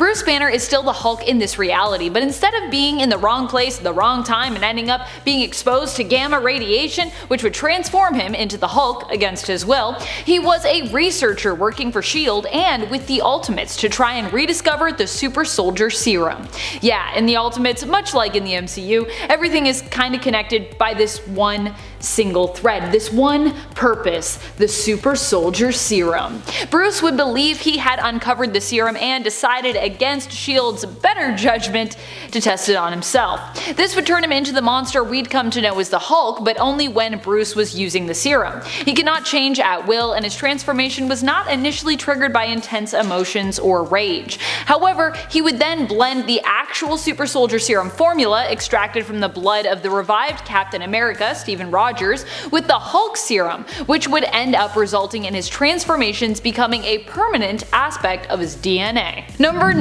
Bruce Banner is still the Hulk in this reality, but instead of being in the wrong place at the wrong time and ending up being exposed to gamma radiation, which would transform him into the Hulk against his will, he was a researcher working for S.H.I.E.L.D. and with the Ultimates to try and rediscover the super soldier serum. Yeah, in the Ultimates, much like in the MCU, everything is kinda connected by this one single thread, this one purpose, the super soldier serum. Bruce would believe he had uncovered the serum and decided against S.H.I.E.L.D.'s better judgment to test it on himself. This would turn him into the monster we'd come to know as the Hulk, but only when Bruce was using the serum. He could not change at will, and his transformation was not initially triggered by intense emotions or rage. However, he would then blend the actual super soldier serum formula extracted from the blood of the revived Captain America, Stephen Rogers, with the Hulk serum, which would end up resulting in his transformations becoming a permanent aspect of his DNA. Number 9.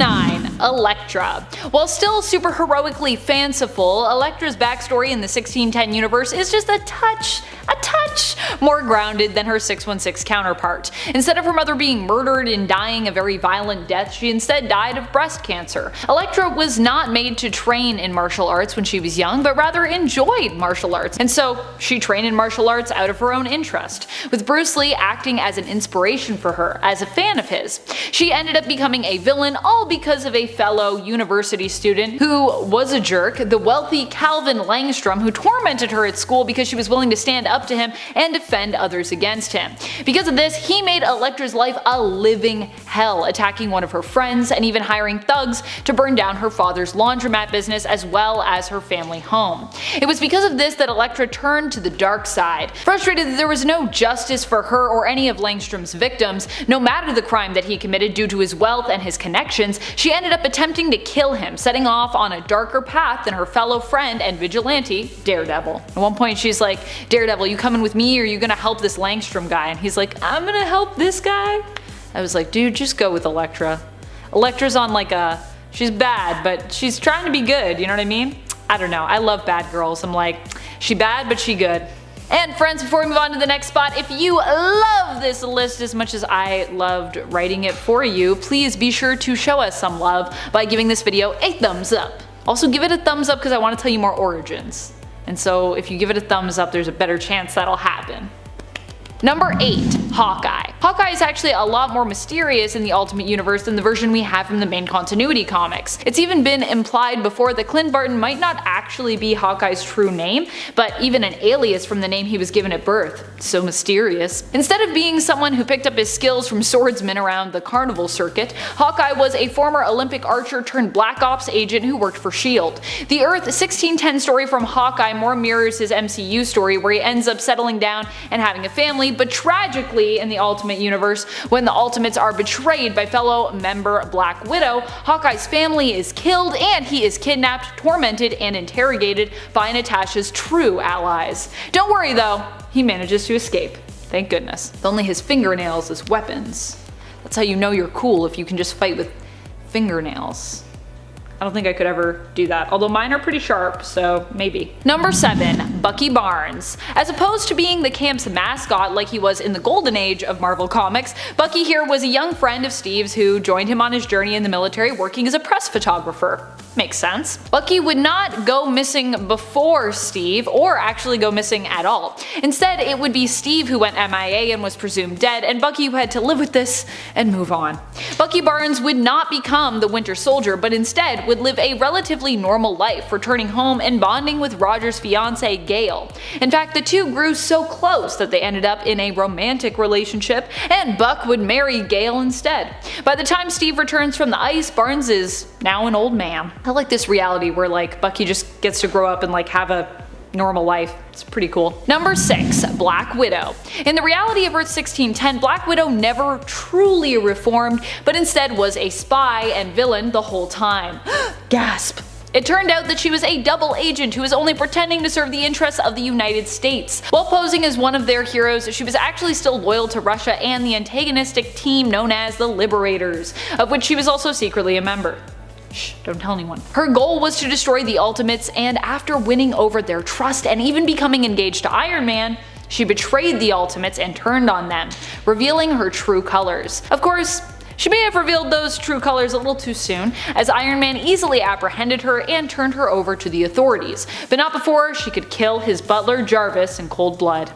Electra. While still super heroically fanciful, Electra's backstory in the 1610 universe is just a touch more grounded than her 616 counterpart. Instead of her mother being murdered and dying a very violent death, she instead died of breast cancer. Electra was not made to train in martial arts when she was young, but rather enjoyed martial arts, and so she trained in martial arts out of her own interest, with Bruce Lee acting as an inspiration for her, as a fan of his. She ended up becoming a villain all because of a fellow university student who was a jerk, the wealthy Calvin Langstrom, who tormented her at school because she was willing to stand up to him and defend others against him. Because of this, he made Electra's life a living hell, attacking one of her friends and even hiring thugs to burn down her father's laundromat business as well as her family home. It was because of this that Electra turned to the dark side. Frustrated that there was no justice for her or any of Langstrom's victims, no matter the crime that he committed due to his wealth and his connections, she ended up attempting to kill him, setting off on a darker path than her fellow friend and vigilante, Daredevil. At one point she's like, "Daredevil, you coming with me or are you gonna help this Langstrom guy?" And he's like, "I'm gonna help this guy." I was like, dude, just go with Electra. Electra's on like she's bad, but she's trying to be good, you know what I mean? I don't know, I love bad girls. I'm like, she bad, but she good. And friends, before we move on to the next spot, if you love this list as much as I loved writing it for you, please be sure to show us some love by giving this video a thumbs up. Also give it a thumbs up because I want to tell you more origins. And so if you give it a thumbs up, there's a better chance that'll happen. Number 8. Hawkeye. Hawkeye is actually a lot more mysterious in the Ultimate Universe than the version we have from the main continuity comics. It's even been implied before that Clint Barton might not actually be Hawkeye's true name, but even an alias from the name he was given at birth. So mysterious. Instead of being someone who picked up his skills from swordsmen around the carnival circuit, Hawkeye was a former Olympic archer turned Black Ops agent who worked for S.H.I.E.L.D. The Earth 1610 story from Hawkeye more mirrors his MCU story, where he ends up settling down and having a family, but tragically in the Ultimate Universe, when the Ultimates are betrayed by fellow member Black Widow, Hawkeye's family is killed and he is kidnapped, tormented, and interrogated by Natasha's true allies. Don't worry though, he manages to escape. Thank goodness. With only his fingernails as weapons. That's how you know you're cool, if you can just fight with fingernails. I don't think I could ever do that, although mine are pretty sharp, so maybe. Number 7. Bucky Barnes. As opposed to being the camp's mascot like he was in the golden age of Marvel Comics, Bucky here was a young friend of Steve's who joined him on his journey in the military working as a press photographer. Makes sense. Bucky would not go missing before Steve, or actually go missing at all. Instead, it would be Steve who went MIA and was presumed dead, and Bucky who had to live with this and move on. Bucky Barnes would not become the Winter Soldier, but instead would live a relatively normal life, returning home and bonding with Roger's fiancée Gale. In fact, the two grew so close that they ended up in a romantic relationship, and Buck would marry Gale instead. By the time Steve returns from the ice, Barnes is now an old man. I like this reality where like Bucky just gets to grow up and like have a normal life. It's pretty cool. Number 6. Black Widow. In the reality of Earth 1610, Black Widow never truly reformed, but instead was a spy and villain the whole time. Gasp. It turned out that she was a double agent who was only pretending to serve the interests of the United States. While posing as one of their heroes, she was actually still loyal to Russia and the antagonistic team known as the Liberators, of which she was also secretly a member. Shh, don't tell anyone. Her goal was to destroy the Ultimates, and after winning over their trust and even becoming engaged to Iron Man, she betrayed the Ultimates and turned on them, revealing her true colors. Of course, She may have revealed those true colors a little too soon, as Iron Man easily apprehended her and turned her over to the authorities, but not before she could kill his butler Jarvis in cold blood.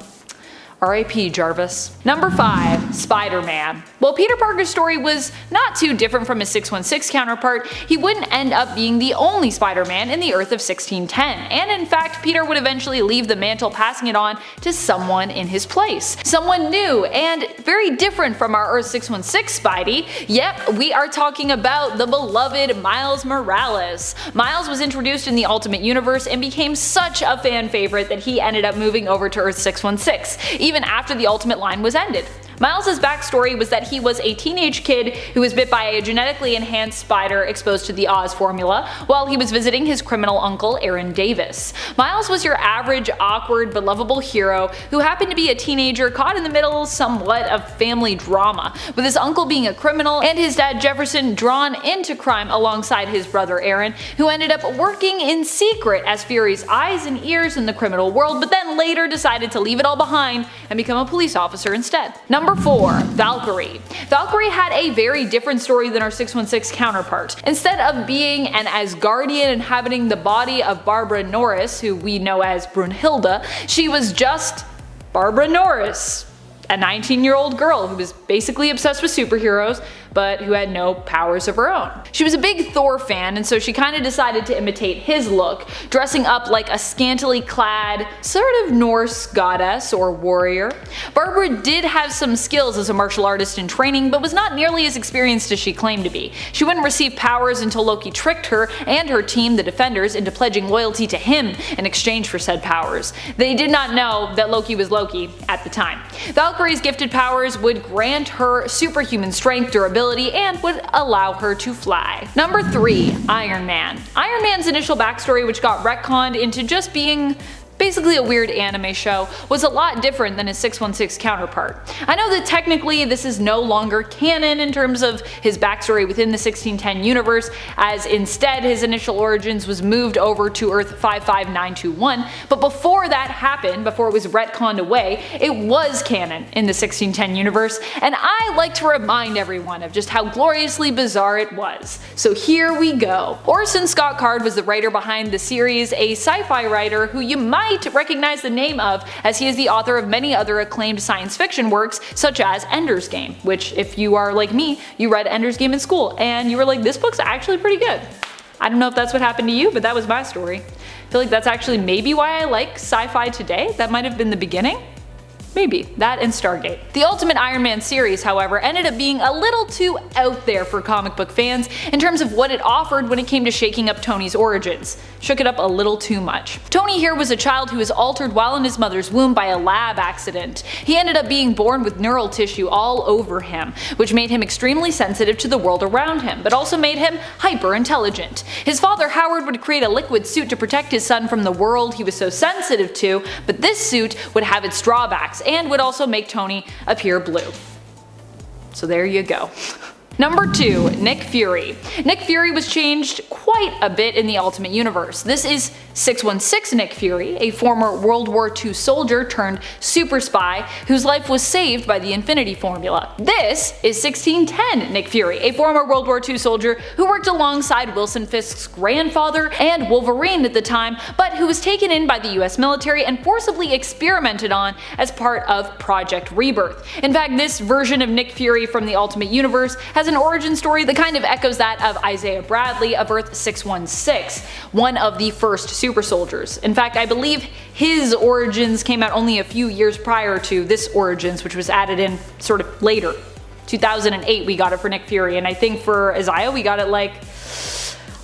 R.I.P. Jarvis. Number 5. Spider-Man. While Peter Parker's story was not too different from his 616 counterpart, he wouldn't end up being the only Spider-Man in the Earth of 1610, and in fact Peter would eventually leave the mantle, passing it on to someone in his place. Someone new and very different from our Earth 616 Spidey. Yep, we are talking about the beloved Miles Morales. Miles was introduced in the Ultimate Universe and became such a fan favorite that he ended up moving over to Earth 616. Even after the Ultimate line was ended. Miles' backstory was that he was a teenage kid who was bit by a genetically enhanced spider exposed to the Oz formula while he was visiting his criminal uncle Aaron Davis. Miles was your average, awkward, but lovable hero who happened to be a teenager caught in the middle somewhat of family drama, with his uncle being a criminal and his dad Jefferson drawn into crime alongside his brother Aaron, who ended up working in secret as Fury's eyes and ears in the criminal world, but then later decided to leave it all behind and become a police officer instead. Number 4. Valkyrie. Valkyrie had a very different story than our 616 counterpart. Instead of being an Asgardian inhabiting the body of Barbara Norris, who we know as Brunhilde, she was just Barbara Norris, a 19-year-old girl who was basically obsessed with superheroes, but who had no powers of her own. She was a big Thor fan, and so she kinda decided to imitate his look, dressing up like a scantily clad, sort of Norse goddess or warrior. Barbara did have some skills as a martial artist in training, but was not nearly as experienced as she claimed to be. She wouldn't receive powers until Loki tricked her and her team, the Defenders, into pledging loyalty to him in exchange for said powers. They did not know that Loki was Loki at the time. Valkyrie's gifted powers would grant her superhuman strength, durability, and would allow her to fly. Number 3. Iron Man. Iron Man's initial backstory, which got retconned into just being basically a weird anime show, was a lot different than his 616 counterpart. I know that technically this is no longer canon in terms of his backstory within the 1610 universe, as instead his initial origins was moved over to Earth 55921, but before that happened, before it was retconned away, it was canon in the 1610 universe, and I like to remind everyone of just how gloriously bizarre it was. So here we go. Orson Scott Card was the writer behind the series, a sci-fi writer who you might recognize the name of, as he is the author of many other acclaimed science fiction works such as Ender's Game, which if you are like me, you read Ender's Game in school and you were like, this book's actually pretty good. I don't know if that's what happened to you, but that was my story. I feel like that's actually maybe why I like sci-fi today. That might have been the beginning. Maybe. That and Stargate. The Ultimate Iron Man series, however, ended up being a little too out there for comic book fans in terms of what it offered when it came to shaking up Tony's origins. Shook it up a little too much. Tony here was a child who was altered while in his mother's womb by a lab accident. He ended up being born with neural tissue all over him, which made him extremely sensitive to the world around him, but also made him hyper intelligent. His father Howard would create a liquid suit to protect his son from the world he was so sensitive to, but this suit would have its drawbacks and would also make Tony appear blue. So there you go. Number 2. Nick Fury. Nick Fury was changed quite a bit in the Ultimate Universe. This is 616 Nick Fury, a former World War II soldier turned super spy whose life was saved by the Infinity Formula. This is 1610 Nick Fury, a former World War II soldier who worked alongside Wilson Fisk's grandfather and Wolverine at the time, but who was taken in by the US military and forcibly experimented on as part of Project Rebirth. In fact, this version of Nick Fury from the Ultimate Universe has an origin story that kind of echoes that of Isaiah Bradley of Earth 616, one of the first super soldiers. In fact, I believe his origins came out only a few years prior to this Origins, which was added in sort of later. 2008 we got it for Nick Fury, and I think for Isaiah we got it like,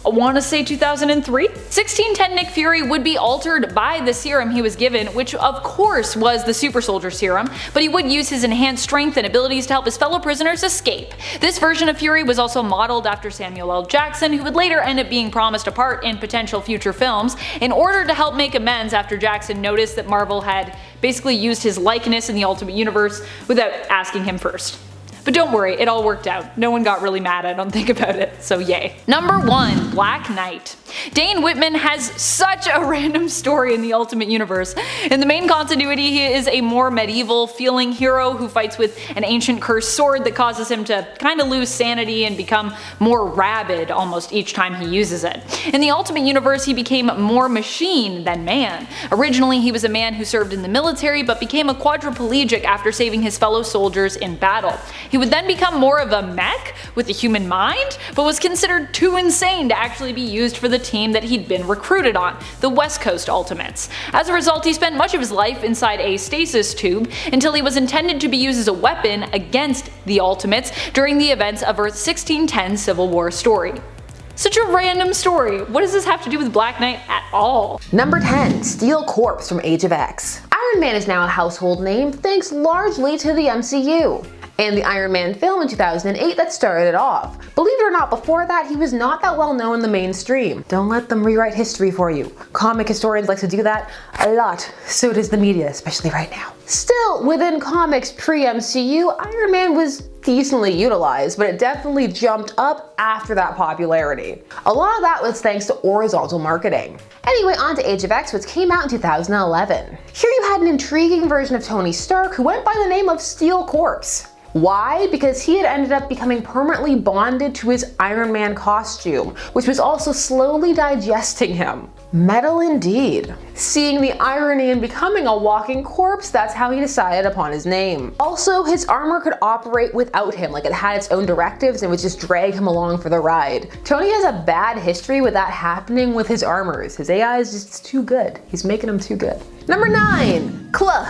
I want to say 2003? 1610 Nick Fury would be altered by the serum he was given, which of course was the Super Soldier Serum, but he would use his enhanced strength and abilities to help his fellow prisoners escape. This version of Fury was also modeled after Samuel L. Jackson, who would later end up being promised a part in potential future films, in order to help make amends after Jackson noticed that Marvel had basically used his likeness in the Ultimate Universe without asking him first. But don't worry, it all worked out. No one got really mad, I don't think, about it, so yay. Number 1, Black Knight. Dane Whitman has such a random story in the Ultimate Universe. In the main continuity, he is a more medieval feeling hero who fights with an ancient cursed sword that causes him to kinda lose sanity and become more rabid almost each time he uses it. In the Ultimate Universe, he became more machine than man. Originally, he was a man who served in the military but became a quadriplegic after saving his fellow soldiers in battle. He would then become more of a mech with a human mind, but was considered too insane to actually be used for the team that he'd been recruited on, the West Coast Ultimates. As a result, he spent much of his life inside a stasis tube until he was intended to be used as a weapon against the Ultimates during the events of Earth's 1610 Civil War story. Such a random story. What does this have to do with Black Knight at all? Number 10, Steel Corpse from Age of X. Iron Man is now a household name thanks largely to the MCU. And the Iron Man film in 2008 that started it off. Believe it or not, before that he was not that well known in the mainstream. Don't let them rewrite history for you. Comic historians like to do that a lot. So does the media, especially right now. Still, within comics pre-MCU, Iron Man was decently utilized, but it definitely jumped up after that popularity. A lot of that was thanks to horizontal marketing. Anyway, on to Age of X, which came out in 2011. Here you had an intriguing version of Tony Stark who went by the name of Steel Corpse. Why? Because he had ended up becoming permanently bonded to his Iron Man costume, which was also slowly digesting him. Metal indeed. Seeing the irony in becoming a walking corpse, that's how he decided upon his name. Also, his armor could operate without him, like it had its own directives and would just drag him along for the ride. Tony has a bad history with that happening with his armors. His AI is just too good. He's making them too good. Number 9, Clue.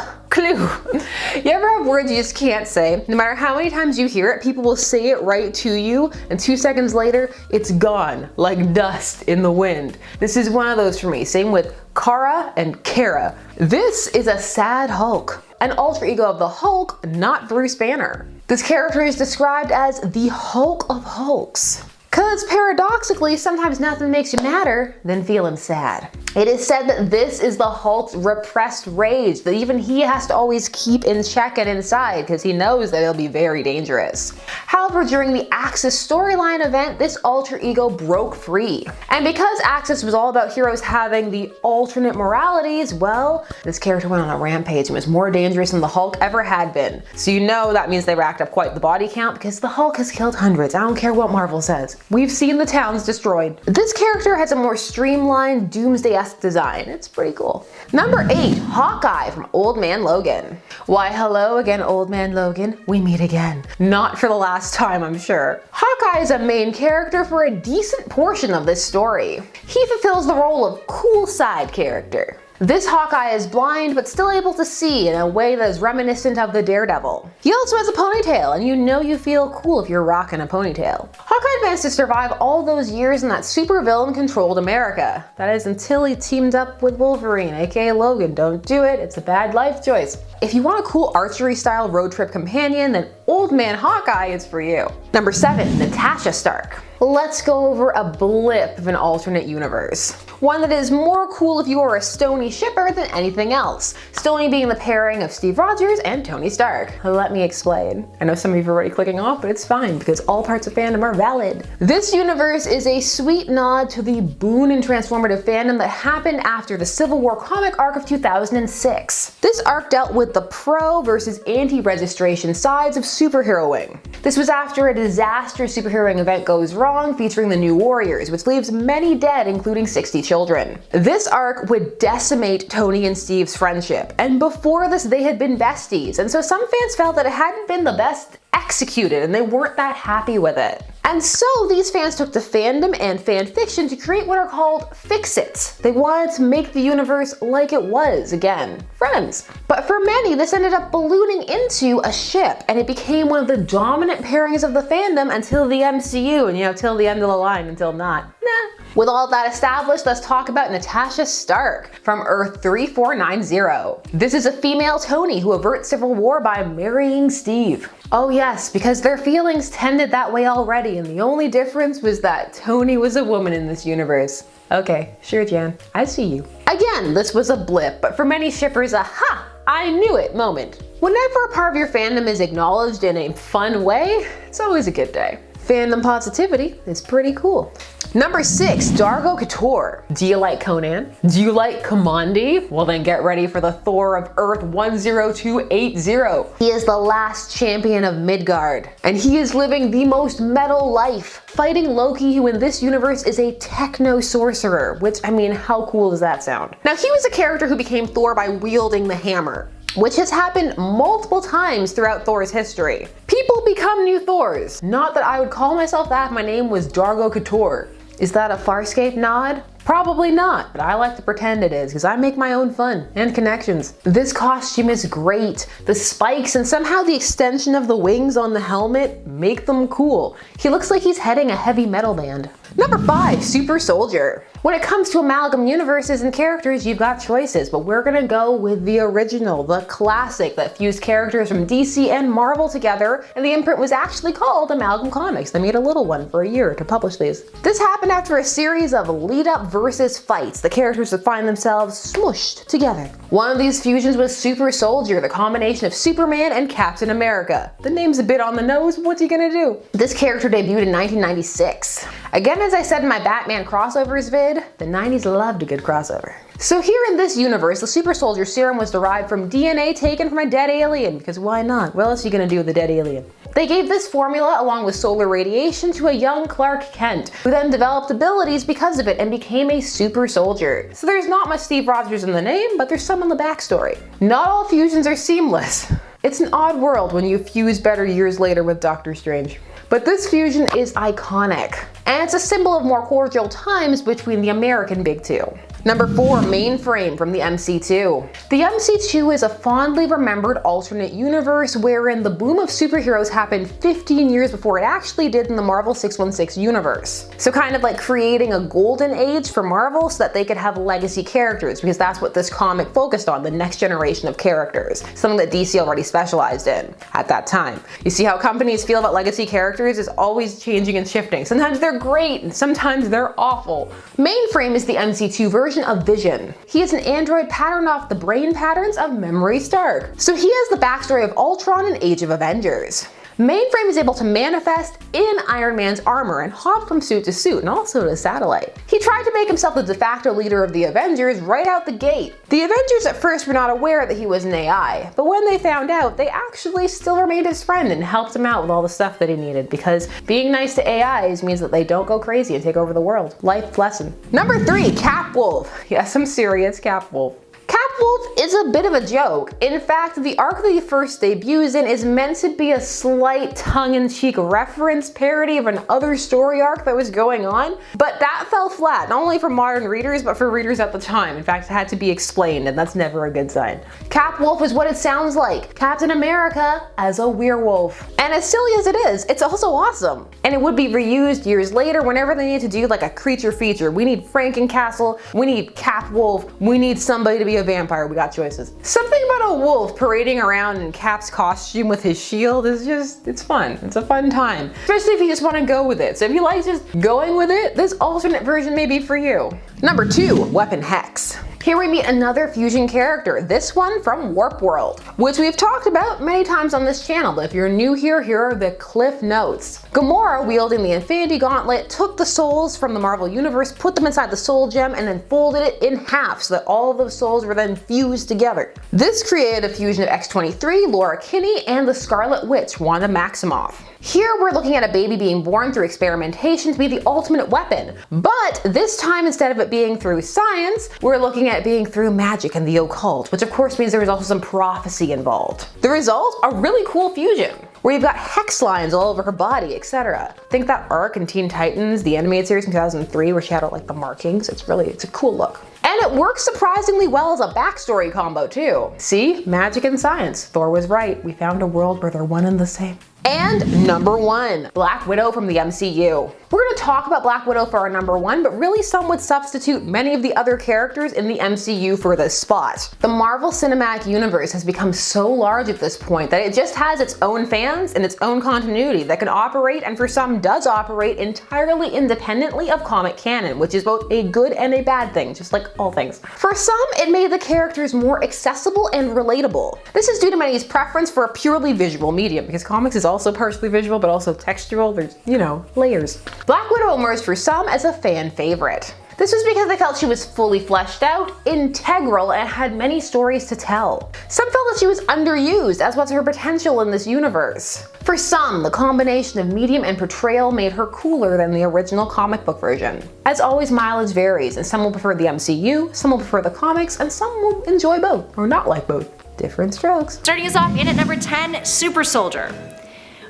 You ever have words you just can't say? No matter how many times you hear it, people will say it right to you, and 2 seconds later, it's gone, like dust in the wind. This is one of those for me. Same with Kara and Kara. This is a sad Hulk. An alter ego of the Hulk, not Bruce Banner. This character is described as the Hulk of Hulks. Cause paradoxically, sometimes nothing makes you madder than feeling sad. It is said that this is the Hulk's repressed rage that even he has to always keep in check and inside because he knows that it'll be very dangerous. However, during the Axis storyline event, this alter ego broke free. And because Axis was all about heroes having the alternate moralities, well, this character went on a rampage and was more dangerous than the Hulk ever had been. So you know that means they racked up quite the body count because the Hulk has killed hundreds. I don't care what Marvel says. We've seen the towns destroyed. This character has a more streamlined Doomsday-esque design. It's pretty cool. Number 8, Hawkeye from Old Man Logan. Why hello again, Old Man Logan. We meet again. Not for the last time, I'm sure. Hawkeye is a main character for a decent portion of this story. He fulfills the role of cool side character. This Hawkeye is blind but still able to see in a way that is reminiscent of the Daredevil. He also has a ponytail, and you know you feel cool if you're rocking a ponytail. Hawkeye managed to survive all those years in that supervillain controlled America. That is until he teamed up with Wolverine, aka Logan. Don't do it, it's a bad life choice. If you want a cool archery style road trip companion, then Old Man Hawkeye is for you. Number 7, Natasha Stark. Let's go over a blip of an alternate universe. One that is more cool if you are a Stony shipper than anything else. Stony being the pairing of Steve Rogers and Tony Stark. Let me explain. I know some of you are already clicking off, but it's fine because all parts of fandom are valid. This universe is a sweet nod to the boon and transformative fandom that happened after the Civil War comic arc of 2006. This arc dealt with the pro versus anti-registration sides of superheroing. This was after a disastrous superheroing event goes wrong featuring the New Warriors, which leaves many dead, including 60 children. This arc would decimate Tony and Steve's friendship, and before this they had been besties, and so some fans felt that it hadn't been the best executed and they weren't that happy with it. And so these fans took to fandom and fan fiction to create what are called fix-its. They wanted to make the universe like it was again, friends. But for many, this ended up ballooning into a ship, and it became one of the dominant pairings of the fandom until the MCU, and till the end of the line, until not. Nah. With all that established, let's talk about Natasha Stark from Earth 3490. This is a female Tony who averts civil war by marrying Steve. Oh yes, because their feelings tended that way already, and the only difference was that Tony was a woman in this universe. Okay, sure Jan, I see you. Again, this was a blip, but for many shippers, aha! I knew it moment. Whenever a part of your fandom is acknowledged in a fun way, it's always a good day. Fandom positivity is pretty cool. Number 6, Dargo Ktor. Do you like Conan? Do you like Commandi? Well then get ready for the Thor of Earth 10280. He is the last champion of Midgard, and he is living the most metal life, fighting Loki, who in this universe is a techno-sorcerer, which, I mean, how cool does that sound? Now, he was a character who became Thor by wielding the hammer, which has happened multiple times throughout Thor's history. People become new Thors. Not that I would call myself that if my name was Dargo Ktor. Is that a Farscape nod? Probably not, but I like to pretend it is because I make my own fun and connections. This costume is great. The spikes and somehow the extension of the wings on the helmet make them cool. He looks like he's heading a heavy metal band. Number 5, Super Soldier. When it comes to amalgam universes and characters, you've got choices, but we're gonna go with the original, the classic that fused characters from DC and Marvel together, and the imprint was actually called Amalgam Comics. They made a little one for a year to publish these. This happened after a series of lead-up versus fights. The characters would find themselves smooshed together. One of these fusions was Super Soldier, the combination of Superman and Captain America. The name's a bit on the nose, but what's he gonna do? This character debuted in 1996. Again, as I said in my Batman crossovers vid, the 90s loved a good crossover. So here in this universe, the Super Soldier serum was derived from DNA taken from a dead alien, because why not? What else are you gonna do with a dead alien? They gave this formula along with solar radiation to a young Clark Kent, who then developed abilities because of it and became a super soldier. So there's not much Steve Rogers in the name, but there's some in the backstory. Not all fusions are seamless. It's an odd world when you fuse better years later with Doctor Strange. But this fusion is iconic, and it's a symbol of more cordial times between the American Big Two. Number 4, Mainframe from the MC2. The MC2 is a fondly remembered alternate universe wherein the boom of superheroes happened 15 years before it actually did in the Marvel 616 universe. So kind of like creating a golden age for Marvel so that they could have legacy characters, because that's what this comic focused on, the next generation of characters, something that DC already specialized in at that time. You see how companies feel about legacy characters is always changing and shifting. Sometimes they're great and sometimes they're awful. Mainframe is the MC2 version of Vision. He is an android patterned off the brain patterns of Memory Stark. So he has the backstory of Ultron and Age of Avengers. Mainframe is able to manifest in Iron Man's armor and hop from suit to suit, and also to satellite. He tried to make himself the de facto leader of the Avengers right out the gate. The Avengers at first were not aware that he was an AI, but when they found out, they actually still remained his friend and helped him out with all the stuff that he needed, because being nice to AIs means that they don't go crazy and take over the world. Life lesson. Number 3, Capwolf. Yes, I'm serious, Capwolf. Capwolf is a bit of a joke. In fact, the arc that he first debuts in is meant to be a slight tongue-in-cheek reference parody of an other story arc that was going on, but that fell flat, not only for modern readers, but for readers at the time. In fact, it had to be explained, and that's never a good sign. Capwolf is what it sounds like. Captain America as a werewolf. And as silly as it is, it's also awesome. And it would be reused years later whenever they need to do like a creature feature. We need Frankencastle, we need Capwolf, we need somebody to be a vampire. We got choices. Something about a wolf parading around in Cap's costume with his shield is just, it's fun. It's a fun time. Especially if you just want to go with it. So if you like just going with it, this alternate version may be for you. Number 2, Weapon Hex. Here we meet another fusion character, this one from Warp World, which we've talked about many times on this channel, but if you're new here, here are the cliff notes. Gamora, wielding the Infinity Gauntlet, took the souls from the Marvel Universe, put them inside the Soul Gem, and then folded it in half so that all of those souls were then fused together. This created a fusion of X-23, Laura Kinney, and the Scarlet Witch, Wanda Maximoff. Here we're looking at a baby being born through experimentation to be the ultimate weapon, but this time instead of it being through science, we're looking at it being through magic and the occult, which of course means there was also some prophecy involved. The result? A really cool fusion, where you've got hex lines all over her body, etc. Think that arc in Teen Titans, the animated series from 2003, where she had like the markings. It's a cool look. And it works surprisingly well as a backstory combo too. See? Magic and science. Thor was right. We found a world where they're one and the same. And number 1, Black Widow from the MCU. We're going to talk about Black Widow for our number 1, but really some would substitute many of the other characters in the MCU for this spot. The Marvel Cinematic Universe has become so large at this point that it just has its own fans and its own continuity that can operate, and for some does operate, entirely independently of comic canon, which is both a good and a bad thing, just like all things. For some, it made the characters more accessible and relatable. This is due to many's preference for a purely visual medium, because comics is also partially visual but also textural. There's, you know, layers. Black Widow emerged for some as a fan favorite. This was because they felt she was fully fleshed out, integral, and had many stories to tell. Some felt that she was underused, as was her potential in this universe. For some, the combination of medium and portrayal made her cooler than the original comic book version. As always, mileage varies, and some will prefer the MCU, some will prefer the comics, and some will enjoy both, or not like both. Different strokes. Starting us off in at number 10, Super Soldier.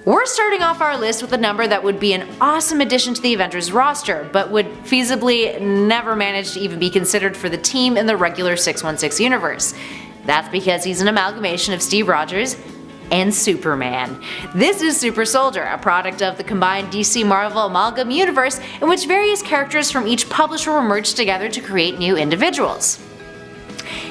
We're starting off our list with a number that would be an awesome addition to the Avengers roster, but would feasibly never manage to even be considered for the team in the regular 616 universe. That's because he's an amalgamation of Steve Rogers and Superman. This is Super Soldier, a product of the combined DC Marvel Amalgam universe in which various characters from each publisher were merged together to create new individuals.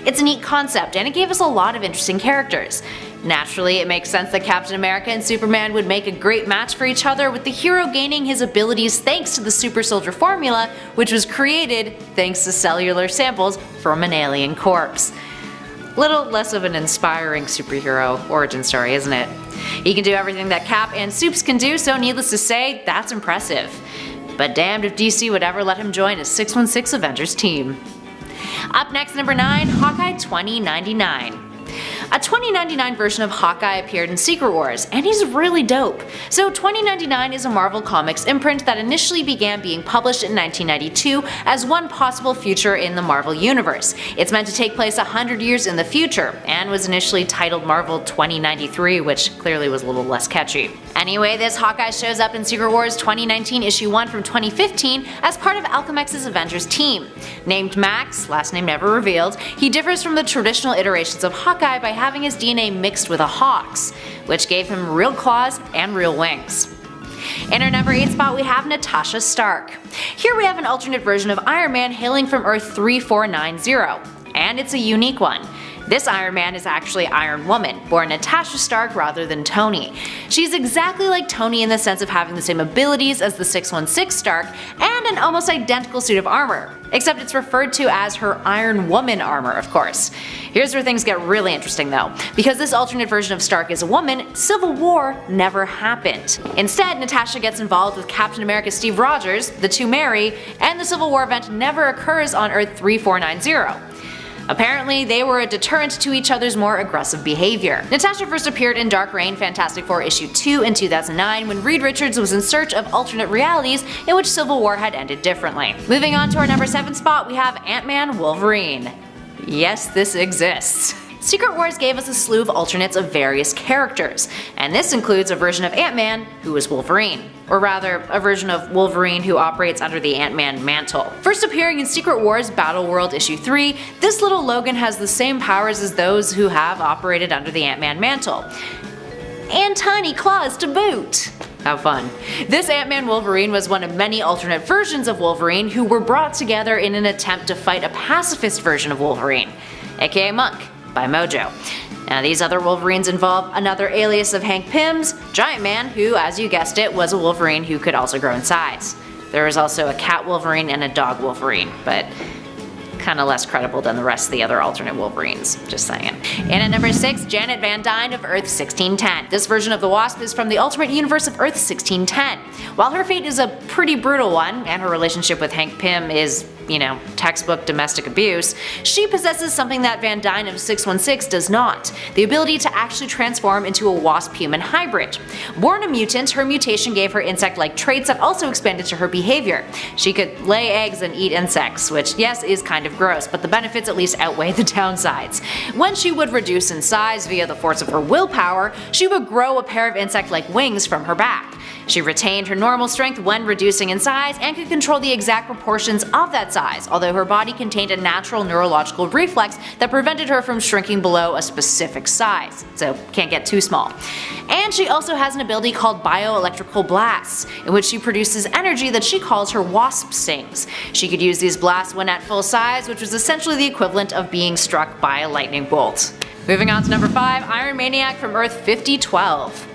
It's a neat concept, and it gave us a lot of interesting characters. Naturally, it makes sense that Captain America and Superman would make a great match for each other, with the hero gaining his abilities thanks to the Super Soldier formula, which was created thanks to cellular samples from an alien corpse. Little less of an inspiring superhero origin story, isn't it? He can do everything that Cap and Supes can do, so needless to say, that's impressive. But damned if DC would ever let him join a 616 Avengers team. Up next, number 9, Hawkeye 2099. A 2099 version of Hawkeye appeared in Secret Wars, and he's really dope. So 2099 is a Marvel Comics imprint that initially began being published in 1992 as one possible future in the Marvel Universe. It's meant to take place 100 years in the future, and was initially titled Marvel 2093, which clearly was a little less catchy. Anyway, this Hawkeye shows up in Secret Wars 2019 issue 1 from 2015 as part of Alchemex's Avengers team. Named Max, last name never revealed, he differs from the traditional iterations of Hawkeye by having his DNA mixed with a hawk's, which gave him real claws and real wings. In our number 8 spot, we have Natasha Stark. Here we have an alternate version of Iron Man hailing from Earth 3490, and it's a unique one. This Iron Man is actually Iron Woman, born Natasha Stark rather than Tony. She's exactly like Tony in the sense of having the same abilities as the 616 Stark and an almost identical suit of armor, except it's referred to as her Iron Woman armor, of course. Here's where things get really interesting though. Because this alternate version of Stark is a woman, Civil War never happened. Instead, Natasha gets involved with Captain America Steve Rogers, the two marry, and the Civil War event never occurs on Earth 3490. Apparently, they were a deterrent to each other's more aggressive behavior. Natasha first appeared in Dark Reign Fantastic Four issue 2 in 2009 when Reed Richards was in search of alternate realities in which Civil War had ended differently. Moving on to our number 7 spot, we have Ant-Man Wolverine. Yes, this exists. Secret Wars gave us a slew of alternates of various characters, and this includes a version of Ant-Man who is Wolverine. Or rather, a version of Wolverine who operates under the Ant-Man mantle. First appearing in Secret Wars Battle World issue 3, this little Logan has the same powers as those who have operated under the Ant-Man mantle. And tiny claws to boot! How fun. This Ant-Man Wolverine was one of many alternate versions of Wolverine who were brought together in an attempt to fight a pacifist version of Wolverine, aka Monk, by Mojo. Now these other Wolverines involve another alias of Hank Pym's, Giant Man, who, as you guessed it, was a Wolverine who could also grow in size. There was also a Cat Wolverine and a Dog Wolverine, but kinda less credible than the rest of the other alternate Wolverines, just saying. And at number 6, Janet Van Dyne of Earth 1610. This version of the Wasp is from the alternate universe of Earth 1610. While her fate is a pretty brutal one, and her relationship with Hank Pym is, textbook domestic abuse, she possesses something that Van Dyne of 616 does not, the ability to actually transform into a wasp-human hybrid. Born a mutant, her mutation gave her insect-like traits that also expanded to her behavior. She could lay eggs and eat insects, which yes is kind of gross, but the benefits at least outweigh the downsides. When she would reduce in size via the force of her willpower, she would grow a pair of insect-like wings from her back. She retained her normal strength when reducing in size and could control the exact proportions of that size, although her body contained a natural neurological reflex that prevented her from shrinking below a specific size, so can't get too small. And she also has an ability called bioelectrical blasts, in which she produces energy that she calls her Wasp stings. She could use these blasts when at full size, which was essentially the equivalent of being struck by a lightning bolt. Moving on to number 5, Iron Maniac from Earth 5012.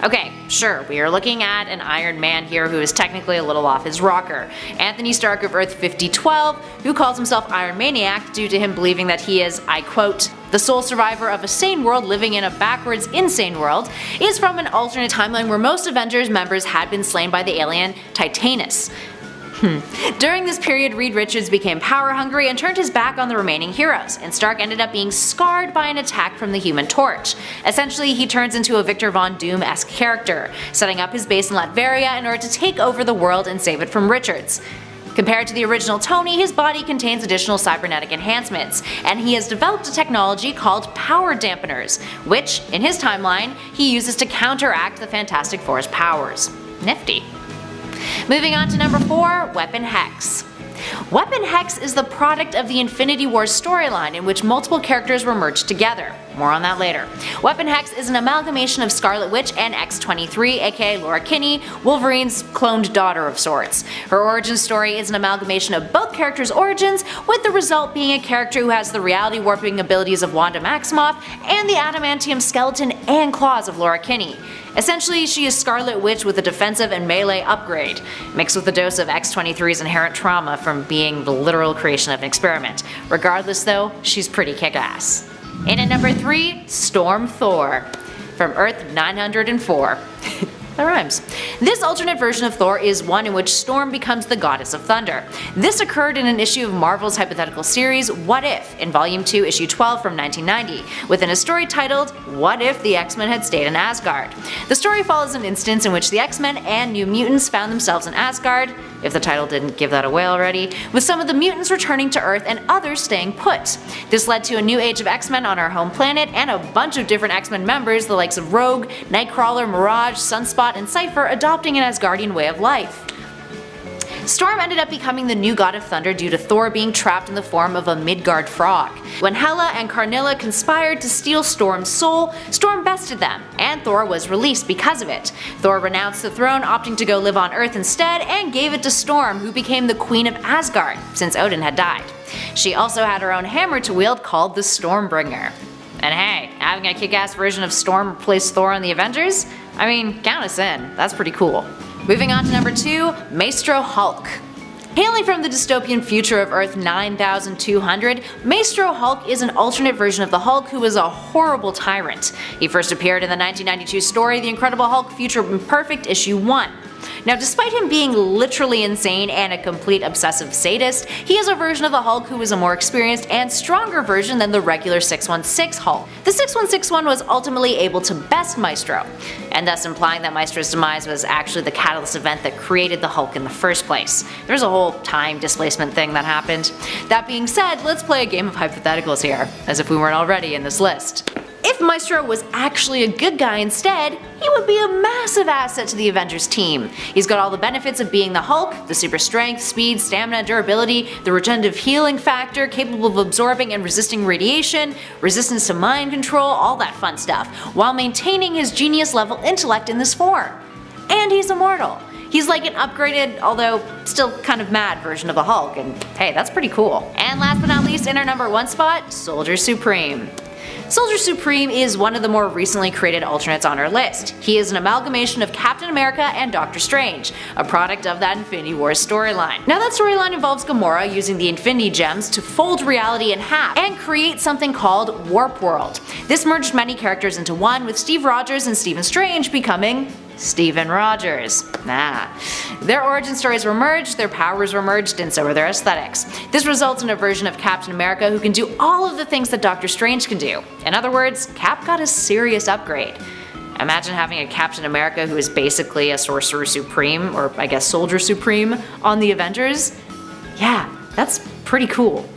Okay, sure, we are looking at an Iron Man here who is technically a little off his rocker. Anthony Stark of Earth 5012, who calls himself Iron Maniac due to him believing that he is, I quote, the sole survivor of a sane world living in a backwards insane world, is from an alternate timeline where most Avengers members had been slain by the alien Titanus. During this period, Reed Richards became power-hungry and turned his back on the remaining heroes, and Stark ended up being scarred by an attack from the Human Torch. Essentially, he turns into a Victor Von Doom-esque character, setting up his base in Latveria in order to take over the world and save it from Richards. Compared to the original Tony, his body contains additional cybernetic enhancements, and he has developed a technology called power dampeners, which, in his timeline, he uses to counteract the Fantastic Four's powers. Nifty. Moving on to number 4, Weapon Hex. Weapon Hex is the product of the Infinity War storyline in which multiple characters were merged together. More on that later. Weapon Hex is an amalgamation of Scarlet Witch and X-23, aka Laura Kinney, Wolverine's cloned daughter of sorts. Her origin story is an amalgamation of both characters' origins, with the result being a character who has the reality warping abilities of Wanda Maximoff and the adamantium skeleton and claws of Laura Kinney. Essentially, she is Scarlet Witch with a defensive and melee upgrade, mixed with a dose of X-23's inherent trauma from being the literal creation of an experiment. Regardless though, she's pretty kick-ass. And at number 3, Storm Thor from Earth 904. That rhymes. This alternate version of Thor is one in which Storm becomes the goddess of thunder. This occurred in an issue of Marvel's hypothetical series What If in Volume 2, Issue 12 from 1990, within a story titled What If the X-Men Had Stayed in Asgard. The story follows an instance in which the X-Men and New Mutants found themselves in Asgard, if the title didn't give that away already, with some of the mutants returning to Earth and others staying put. This led to a new age of X-Men on our home planet and a bunch of different X-Men members, the likes of Rogue, Nightcrawler, Mirage, Sunspot, and Cypher adopting an Asgardian way of life. Storm ended up becoming the new god of thunder due to Thor being trapped in the form of a Midgard frog. When Hela and Karnilla conspired to steal Storm's soul, Storm bested them, and Thor was released because of it. Thor renounced the throne, opting to go live on Earth instead, and gave it to Storm, who became the Queen of Asgard, since Odin had died. She also had her own hammer to wield called the Stormbringer. And hey, having a kick-ass version of Storm replace Thor on the Avengers? I mean, count us in, that's pretty cool. Moving on to number 2, Maestro Hulk. Hailing from the dystopian future of Earth 9200, Maestro Hulk is an alternate version of the Hulk who is a horrible tyrant. He first appeared in the 1992 story The Incredible Hulk Future Imperfect issue 1. Now, despite him being literally insane and a complete obsessive sadist, he is a version of the Hulk who is a more experienced and stronger version than the regular 616 Hulk. The 6161 was ultimately able to best Maestro, and thus implying that Maestro's demise was actually the catalyst event that created the Hulk in the first place. There's a whole time displacement thing that happened. That being said, let's play a game of hypotheticals here, as if we weren't already in this list. If Maestro was actually a good guy instead, he would be a massive asset to the Avengers team. He's got all the benefits of being the Hulk, the super strength, speed, stamina, durability, the regenerative healing factor, capable of absorbing and resisting radiation, resistance to mind control, all that fun stuff, while maintaining his genius level intellect in this form. And he's immortal. He's like an upgraded, although still kind of mad version of the Hulk, and hey, that's pretty cool. And last but not least, in our number 1 spot, Soldier Supreme. Soldier Supreme is one of the more recently created alternates on our list. He is an amalgamation of Captain America and Doctor Strange, a product of that Infinity War storyline. Now that storyline involves Gamora using the Infinity Gems to fold reality in half and create something called Warp World. This merged many characters into one, with Steve Rogers and Stephen Strange becoming Steven Rogers. Their origin stories were merged, their powers were merged, and so were their aesthetics. This results in a version of Captain America who can do all of the things that Doctor Strange can do. In other words, Cap got a serious upgrade. Imagine having a Captain America who is basically a Sorcerer Supreme, or I guess Soldier Supreme, on the Avengers. Yeah, that's pretty cool.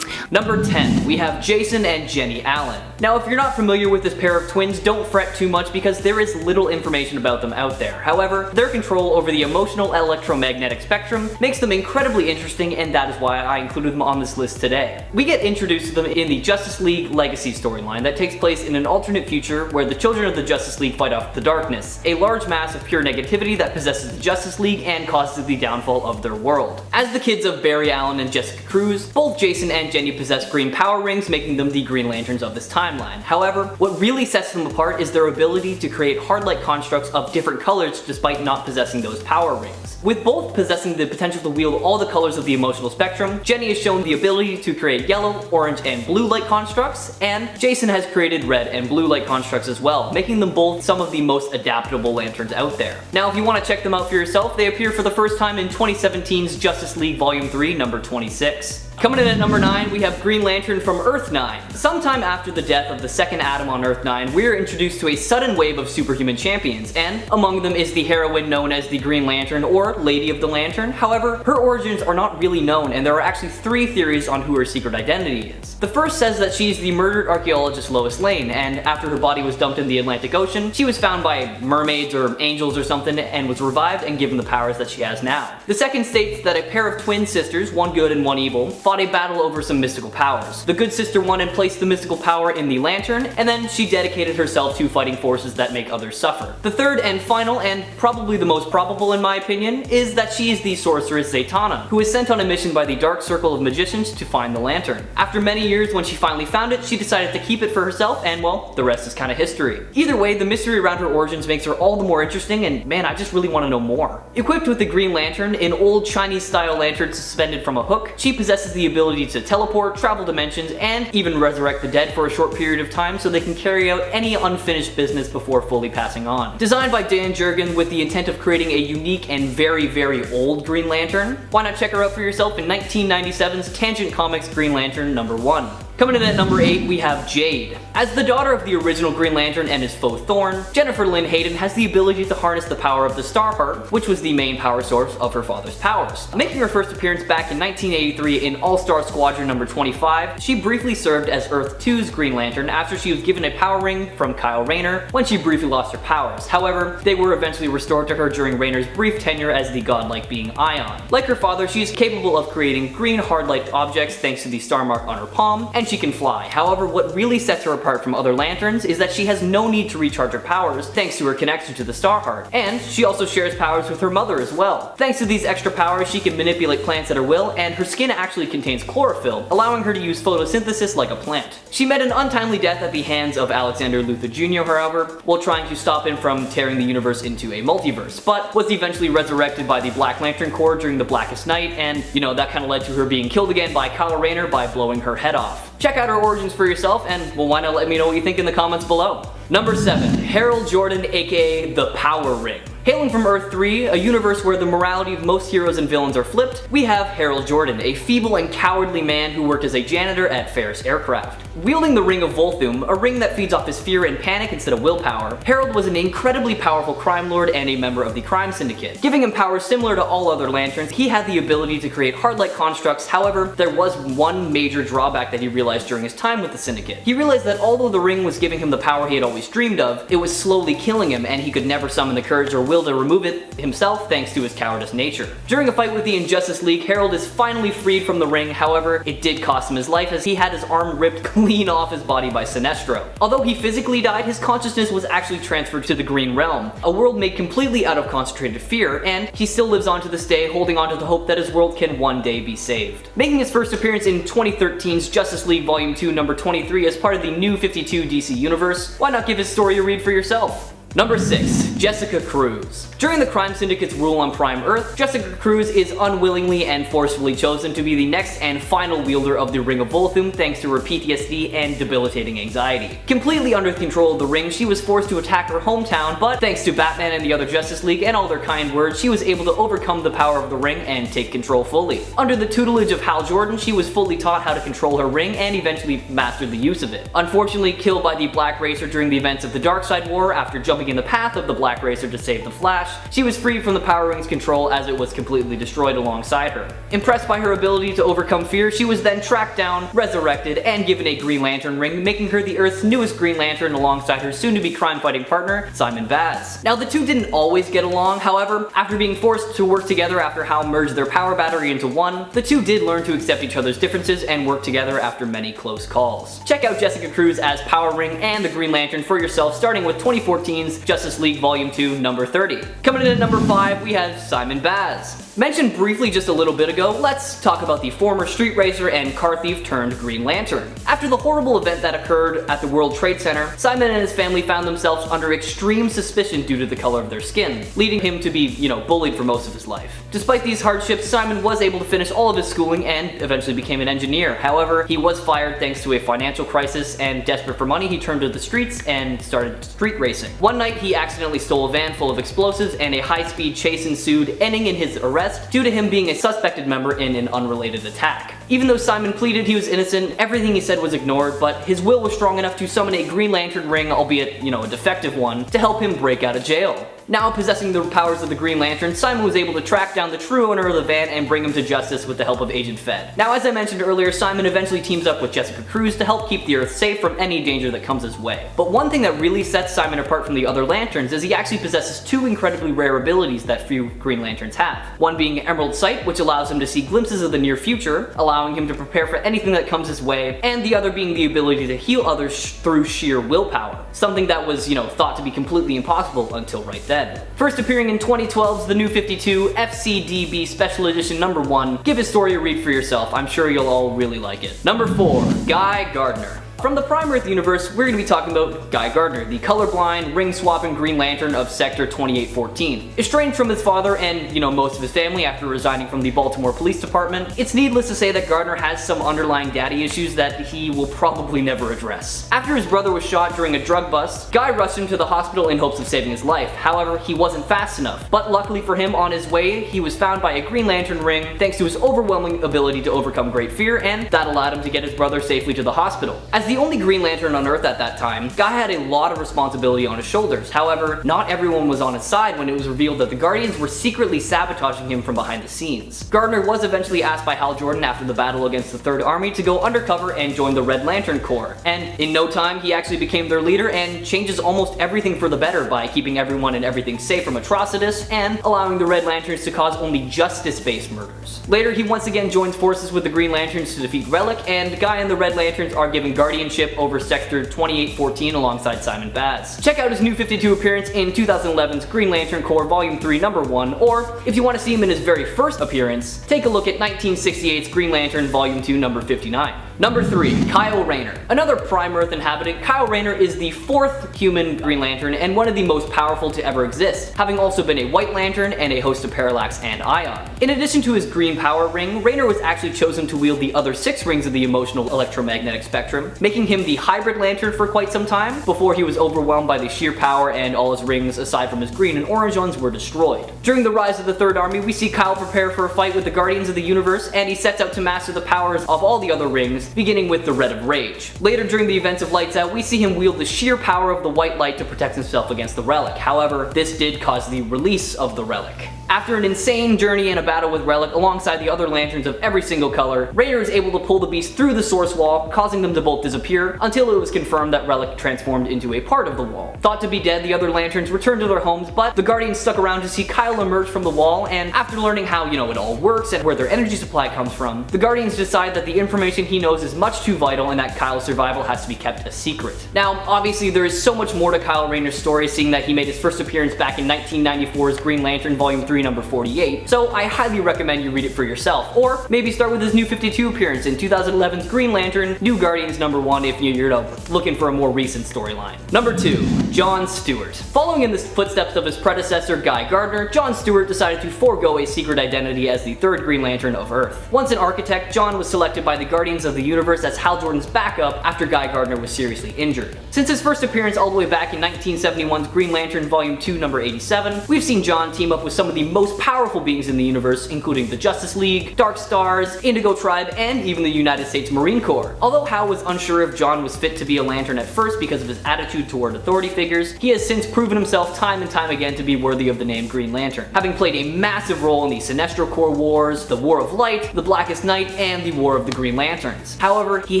Number 10, we have Jason and Jenny Allen. Now, if you're not familiar with this pair of twins, don't fret too much because there is little information about them out there. However, their control over the emotional electromagnetic spectrum makes them incredibly interesting, and that is why I included them on this list today. We get introduced to them in the Justice League Legacy storyline that takes place in an alternate future where the children of the Justice League fight off the darkness, a large mass of pure negativity that possesses the Justice League and causes the downfall of their world. As the kids of Barry Allen and Jessica Cruz, both Jason and Jenny possess green power rings, making them the Green Lanterns of this timeline. However, what really sets them apart is their ability to create hard light constructs of different colors despite not possessing those power rings. With both possessing the potential to wield all the colors of the emotional spectrum, Jenny has shown the ability to create yellow, orange, and blue light constructs, and Jason has created red and blue light constructs as well, making them both some of the most adaptable lanterns out there. Now, if you want to check them out for yourself, they appear for the first time in 2017's Justice League Volume 3, number 26. Coming in at number 9, we have Green Lantern from Earth 9. Sometime after the death of the second Atom on Earth 9, we are introduced to a sudden wave of superhuman champions, and among them is the heroine known as the Green Lantern or Lady of the Lantern. However, her origins are not really known, and there are actually 3 theories on who her secret identity is. The first says that she is the murdered archaeologist Lois Lane, and after her body was dumped in the Atlantic Ocean, she was found by mermaids or angels or something and was revived and given the powers that she has now. The second states that a pair of twin sisters, one good and one evil, fought a battle over some mystical powers. The good sister won and placed the mystical power in the lantern, and then she dedicated herself to fighting forces that make others suffer. The third and final, and probably the most probable in my opinion, is that she is the sorceress Zatanna, who is sent on a mission by the Dark Circle of Magicians to find the lantern. After many years, when she finally found it, she decided to keep it for herself, and well, the rest is kind of history. Either way, the mystery around her origins makes her all the more interesting, and man, I just really want to know more. Equipped with the Green Lantern, an old Chinese style lantern suspended from a hook, she possesses the ability to teleport, travel dimensions, and even resurrect the dead for a short period of time so they can carry out any unfinished business before fully passing on. Designed by Dan Jurgen with the intent of creating a unique and very old Green Lantern, why not check her out for yourself in 1997's Tangent Comics Green Lantern number 1. Coming in at number 8, we have Jade. As the daughter of the original Green Lantern and his foe Thorn, Jennifer Lynn Hayden has the ability to harness the power of the Starheart, which was the main power source of her father's powers. Making her first appearance back in 1983 in All-Star Squadron number 25, she briefly served as Earth 2's Green Lantern after she was given a power ring from Kyle Rayner when she briefly lost her powers. However, they were eventually restored to her during Rayner's brief tenure as the godlike being Ion. Like her father, she is capable of creating green hard-light objects thanks to the star mark on her palm, and she can fly. However, what really sets her apart from other lanterns is that she has no need to recharge her powers thanks to her connection to the Starheart, and she also shares powers with her mother as well. Thanks to these extra powers, she can manipulate plants at her will, and her skin actually contains chlorophyll, allowing her to use photosynthesis like a plant. She met an untimely death at the hands of Alexander Luthor Jr., however, while trying to stop him from tearing the universe into a multiverse, but was eventually resurrected by the Black Lantern Corps during the Blackest Night, and that kind of led to her being killed again by Kyle Rayner by blowing her head off. Check out her origins for yourself, and well, why not let me know what you think in the comments below. Number 7, Hal Jordan, aka the Power Ring. Hailing from Earth 3, a universe where the morality of most heroes and villains are flipped, we have Hal Jordan, a feeble and cowardly man who worked as a janitor at Ferris Aircraft. Wielding the Ring of Wholesome, a ring that feeds off his fear and panic instead of willpower, Harold was an incredibly powerful crime lord and a member of the crime syndicate. Giving him powers similar to all other lanterns, he had the ability to create hard-light constructs. However, there was one major drawback that he realized during his time with the syndicate. He realized that although the ring was giving him the power he had always dreamed of, it was slowly killing him, and he could never summon the courage or will to remove it himself thanks to his cowardice nature. During a fight with the Injustice League, Harold is finally freed from the ring. However, it did cost him his life as he had his arm ripped clean off his body by Sinestro. Although he physically died, his consciousness was actually transferred to the Green Realm, a world made completely out of concentrated fear, and he still lives on to this day, holding on to the hope that his world can one day be saved. Making his first appearance in 2013's Justice League Volume 2 number 23 as part of the New 52 DC Universe, why not give his story a read for yourself? Number 6, Jessica Cruz. During the crime syndicate's rule on Prime Earth, Jessica Cruz is unwillingly and forcefully chosen to be the next and final wielder of the Ring of Wholesome thanks to her PTSD and debilitating anxiety. Completely under control of the ring, she was forced to attack her hometown, but thanks to Batman and the other Justice League and all their kind words, she was able to overcome the power of the ring and take control fully. Under the tutelage of Hal Jordan, she was fully taught how to control her ring and eventually mastered the use of it. Unfortunately killed by the Black Racer during the events of the Darkseid War after jumping jumping in the path of the Black Racer to save the Flash, she was freed from the Power Ring's control as it was completely destroyed alongside her. Impressed by her ability to overcome fear, she was then tracked down, resurrected, and given a Green Lantern ring, making her the Earth's newest Green Lantern alongside her soon-to-be crime-fighting partner, Simon Baz. Now, the two didn't always get along, however, after being forced to work together after Hal merged their power battery into one, the two did learn to accept each other's differences and work together after many close calls. Check out Jessica Cruz as Power Ring and the Green Lantern for yourself, starting with 2014's Justice League Volume 2, number 30. Coming in at number 5, we have Simon Baz. Mentioned briefly just a little bit ago, let's talk about the former street racer and car thief turned Green Lantern. After the horrible event that occurred at the World Trade Center, Simon and his family found themselves under extreme suspicion due to the color of their skin, leading him to be, bullied for most of his life. Despite these hardships, Simon was able to finish all of his schooling and eventually became an engineer. However, he was fired thanks to a financial crisis, and desperate for money, he turned to the streets and started street racing. One night, he accidentally stole a van full of explosives and a high-speed chase ensued, ending in his arrest due to him being a suspected member in an unrelated attack. Even though Simon pleaded he was innocent, everything he said was ignored, but his will was strong enough to summon a Green Lantern ring, albeit, a defective one, to help him break out of jail. Now possessing the powers of the Green Lantern, Simon was able to track down the true owner of the van and bring him to justice with the help of Agent Fed. Now, as I mentioned earlier, Simon eventually teams up with Jessica Cruz to help keep the Earth safe from any danger that comes his way. But one thing that really sets Simon apart from the other Lanterns is he actually possesses two incredibly rare abilities that few Green Lanterns have. One being Emerald Sight, which allows him to see glimpses of the near future, allowing him to prepare for anything that comes his way, and the other being the ability to heal others through sheer willpower. Something that was, thought to be completely impossible until right then. First appearing in 2012's The New 52 FCDB Special Edition number 1. Give his story a read for yourself, I'm sure you'll all really like it. Number 4, Guy Gardner. From the Prime Earth universe, we're going to be talking about Guy Gardner, the colorblind, ring-swapping Green Lantern of Sector 2814. Estranged from his father and, most of his family after resigning from the Baltimore Police Department, it's needless to say that Gardner has some underlying daddy issues that he will probably never address. After his brother was shot during a drug bust, Guy rushed him to the hospital in hopes of saving his life. However, he wasn't fast enough. But luckily for him, on his way, he was found by a Green Lantern ring thanks to his overwhelming ability to overcome great fear, and that allowed him to get his brother safely to the hospital. As the only Green Lantern on Earth at that time, Guy had a lot of responsibility on his shoulders. However, not everyone was on his side when it was revealed that the Guardians were secretly sabotaging him from behind the scenes. Gardner was eventually asked by Hal Jordan after the battle against the Third Army to go undercover and join the Red Lantern Corps, and in no time he actually became their leader and changes almost everything for the better by keeping everyone and everything safe from Atrocitus and allowing the Red Lanterns to cause only justice-based murders. Later, he once again joins forces with the Green Lanterns to defeat Relic, and Guy and the Red Lanterns are given guardianship over Sector 2814 alongside Simon Baz. Check out his New 52 appearance in 2011's Green Lantern Corps Volume 3 number 1, or if you want to see him in his very first appearance, take a look at 1968's Green Lantern Volume 2 number 59. Number 3, Kyle Rayner. Another Prime Earth inhabitant, Kyle Rayner is the 4th human Green Lantern and one of the most powerful to ever exist, having also been a White Lantern and a host of Parallax and Ion. In addition to his green power ring, Rayner was actually chosen to wield the other 6 rings of the emotional electromagnetic spectrum, making him the hybrid lantern for quite some time, before he was overwhelmed by the sheer power and all his rings, aside from his green and orange ones, were destroyed. During the rise of the Third Army, we see Kyle prepare for a fight with the Guardians of the Universe, and he sets out to master the powers of all the other rings, beginning with the Red of Rage. Later during the events of Lights Out, we see him wield the sheer power of the White Light to protect himself against the Relic. However, this did cause the release of the Relic. After an insane journey and a battle with Relic alongside the other lanterns of every single color, Rayner is able to pull the beast through the source wall, causing them to both disappear, until it was confirmed that Relic transformed into a part of the wall. Thought to be dead, the other lanterns returned to their homes, but the Guardians stuck around to see Kyle emerge from the wall, and after learning how, it all works and where their energy supply comes from, the Guardians decide that the information he knows is much too vital and that Kyle's survival has to be kept a secret. Now, obviously there is so much more to Kyle Rayner's story, seeing that he made his first appearance back in 1994's Green Lantern Volume 3 number 48, so I highly recommend you read it for yourself, or maybe start with his New 52 appearance in 2011's Green Lantern New Guardians number 1 if you're looking for a more recent storyline. Number 2, John Stewart. Following in the footsteps of his predecessor Guy Gardner, John Stewart decided to forego a secret identity as the 3rd Green Lantern of Earth. Once an architect, John was selected by the Guardians of the Universe as Hal Jordan's backup after Guy Gardner was seriously injured. Since his first appearance all the way back in 1971's Green Lantern Volume 2 number 87, we've seen John team up with some of the most powerful beings in the universe, including the Justice League, Dark Stars, Indigo Tribe, and even the United States Marine Corps. Although Hal was unsure if John was fit to be a Lantern at first because of his attitude toward authority figures, he has since proven himself time and time again to be worthy of the name Green Lantern, having played a massive role in the Sinestro Corps Wars, the War of Light, the Blackest Night, and the War of the Green Lanterns. However, he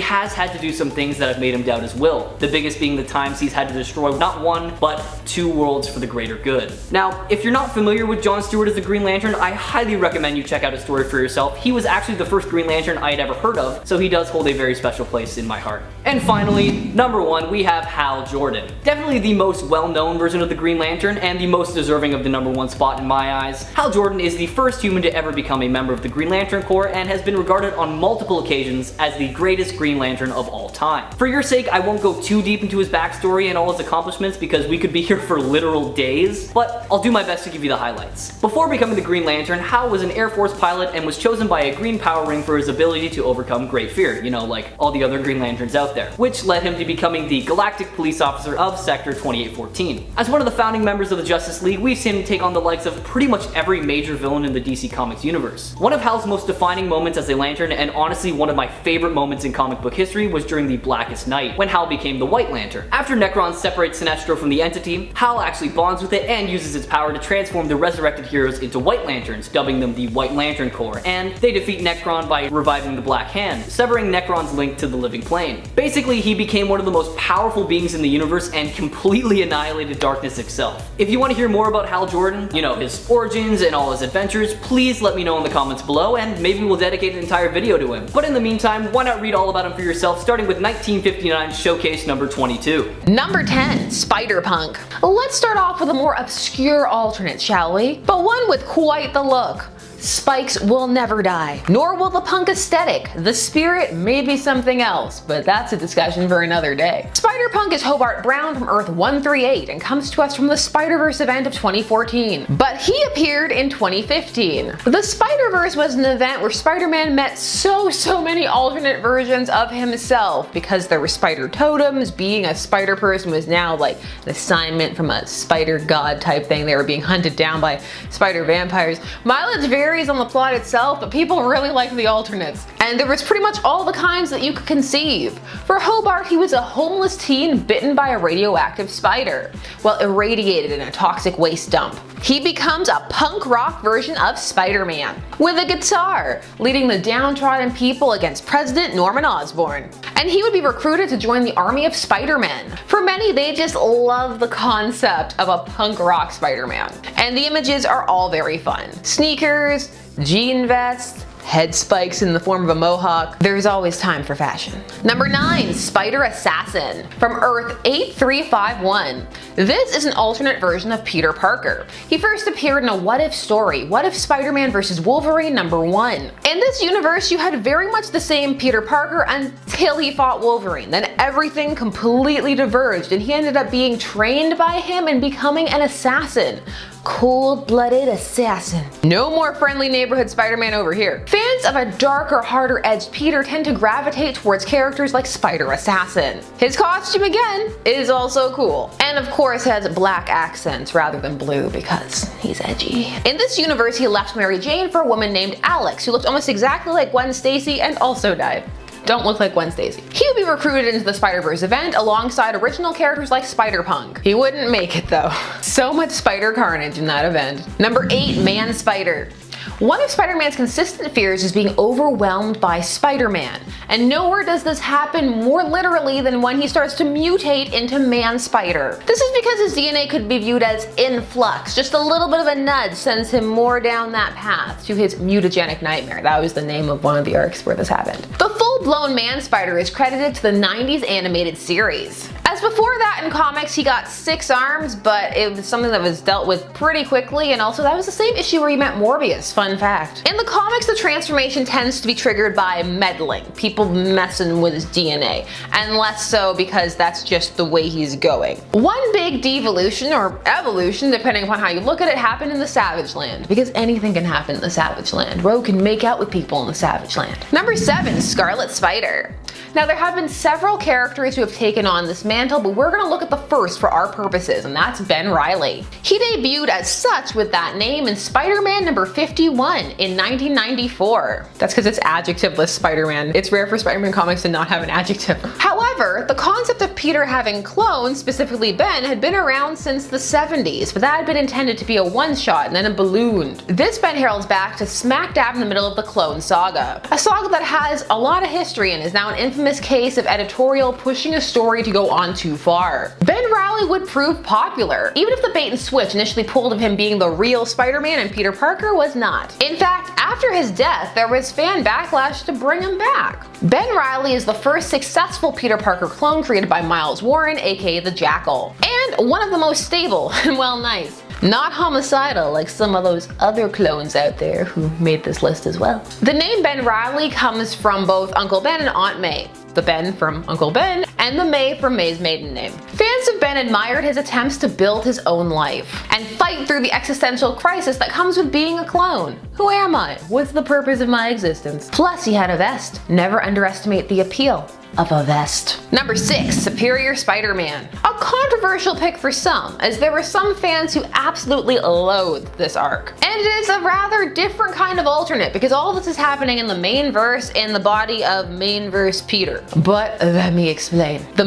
has had to do some things that have made him doubt his will, the biggest being the times he's had to destroy not one, but 2 worlds for the greater good. Now, if you're not familiar with John Stewart as the Green Lantern, I highly recommend you check out his story for yourself. He was actually the first Green Lantern I had ever heard of, so he does hold a very special place in my heart. And finally, number 1, we have Hal Jordan. Definitely the most well-known version of the Green Lantern, and the most deserving of the number 1 spot in my eyes. Hal Jordan is the first human to ever become a member of the Green Lantern Corps, and has been regarded on multiple occasions as the greatest Green Lantern of all time. For your sake, I won't go too deep into his backstory and all his accomplishments because we could be here for literal days, but I'll do my best to give you the highlights. Before becoming the Green Lantern, Hal was an Air Force pilot and was chosen by a green power ring for his ability to overcome great fear, you know, like all the other Green Lanterns out there, which led him to becoming the Galactic Police Officer of Sector 2814. As one of the founding members of the Justice League, we've seen him take on the likes of pretty much every major villain in the DC Comics universe. One of Hal's most defining moments as a Lantern, and honestly one of my favorite moments in comic book history, was during the Blackest Night, when Hal became the White Lantern. After Necron separates Sinestro from the entity, Hal actually bonds with it and uses its power to transform the resurrected heroes into White Lanterns, dubbing them the White Lantern Corps, and they defeat Necron by reviving the Black Hand, severing Necron's link to the living plane. Basically, he became one of the most powerful beings in the universe and completely annihilated darkness itself. If you want to hear more about Hal Jordan, you know, his origins and all his adventures, please let me know in the comments below, and maybe we'll dedicate an entire video to him. But in the meantime, why not read all about him for yourself, starting with 1959's Showcase number 22. Number 10, Spider-Punk. Let's start off with a more obscure alternate, shall we? But one with quite the look. Spikes will never die, nor will the punk aesthetic. The spirit may be something else, but that's a discussion for another day. Spider-Punk is Hobart Brown from Earth 138 and comes to us from the Spider-Verse event of 2014, but he appeared in 2015. The Spider-Verse was an event where Spider-Man met so many alternate versions of himself, because there were spider totems. Being a spider person was now like an assignment from a spider god type thing. They were being hunted down by spider vampires. Mileage varies on the plot itself, but people really like the alternates. And there was pretty much all the kinds that you could conceive. For Hobart, he was a homeless teen bitten by a radioactive spider, well, irradiated in a toxic waste dump. He becomes a punk rock version of Spider-Man, with a guitar, leading the downtrodden people against President Norman Osborn. And he would be recruited to join the army of Spider-Men. For many, they just love the concept of a punk rock Spider-Man. And the images are all very fun. Sneakers, jean vests, head spikes in the form of a mohawk. There's always time for fashion. Number 9, Spider Assassin from Earth 8351. This is an alternate version of Peter Parker. He first appeared in a What If story, What If Spider-Man vs. Wolverine #1. In this universe, you had very much the same Peter Parker until he fought Wolverine. Then everything completely diverged and he ended up being trained by him and becoming an assassin. Cold-blooded assassin. No more friendly neighborhood Spider-Man over here. Fans of a darker, harder-edged Peter tend to gravitate towards characters like Spider Assassin. His costume, again, is also cool. And of course has black accents rather than blue because he's edgy. In this universe, he left Mary Jane for a woman named Alex, who looked almost exactly like Gwen Stacy and also died. Don't look like Gwen Stacy. He would be recruited into the Spider-Verse event alongside original characters like Spider-Punk. He wouldn't make it though. So much spider carnage in that event. Number 8, Man Spider. One of Spider-Man's consistent fears is being overwhelmed by Spider-Man, and nowhere does this happen more literally than when he starts to mutate into Man Spider. This is because his DNA could be viewed as in flux. Just a little bit of a nudge sends him more down that path to his mutagenic nightmare. That was the name of one of the arcs where this happened. The full-blown Man Spider is credited to the 90s animated series. As before that in comics, he got 6 arms, but it was something that was dealt with pretty quickly, and also that was the same issue where he met Morbius, fun fun fact. In the comics, the transformation tends to be triggered by meddling, people messing with his DNA, and less so because that's just the way he's going. One big devolution, or evolution, depending upon how you look at it, happened in the Savage Land, because anything can happen in the Savage Land. Rogue can make out with people in the Savage Land. Number 7, Scarlet Spider. Now, there have been several characters who have taken on this mantle, but we're going to look at the first for our purposes, and that's Ben Reilly. He debuted as such with that name in Spider-Man number 51 in 1994. That's because it's adjectiveless Spider-Man. It's rare for Spider-Man comics to not have an adjective. However, the concept of Peter having clones, specifically Ben, had been around since the 70s, but that had been intended to be a one-shot and then a balloon. This Ben heralds back to smack dab in the middle of the Clone Saga, a saga that has a lot of history and is now an infamous case of editorial pushing a story to go on too far. Ben Reilly would prove popular, even if the bait and switch initially pulled of him being the real Spider-Man and Peter Parker was not. In fact, after his death, there was fan backlash to bring him back. Ben Reilly is the first successful Peter Parker clone created by Miles Warren, aka the Jackal, and one of the most stable and well, nice. Not homicidal like some of those other clones out there who made this list as well. The name Ben Reilly comes from both Uncle Ben and Aunt May. The Ben from Uncle Ben, and the May from May's maiden name. Fans of Ben admired his attempts to build his own life and fight through the existential crisis that comes with being a clone. Who am I? What's the purpose of my existence? Plus, he had a vest. Never underestimate the appeal of a vest. Number 6, Superior Spider-Man. A controversial pick for some, as there were some fans who absolutely loathed this arc. And it is a rather different kind of alternate, because all this is happening in the main verse in the body of main verse Peter. But let me explain. The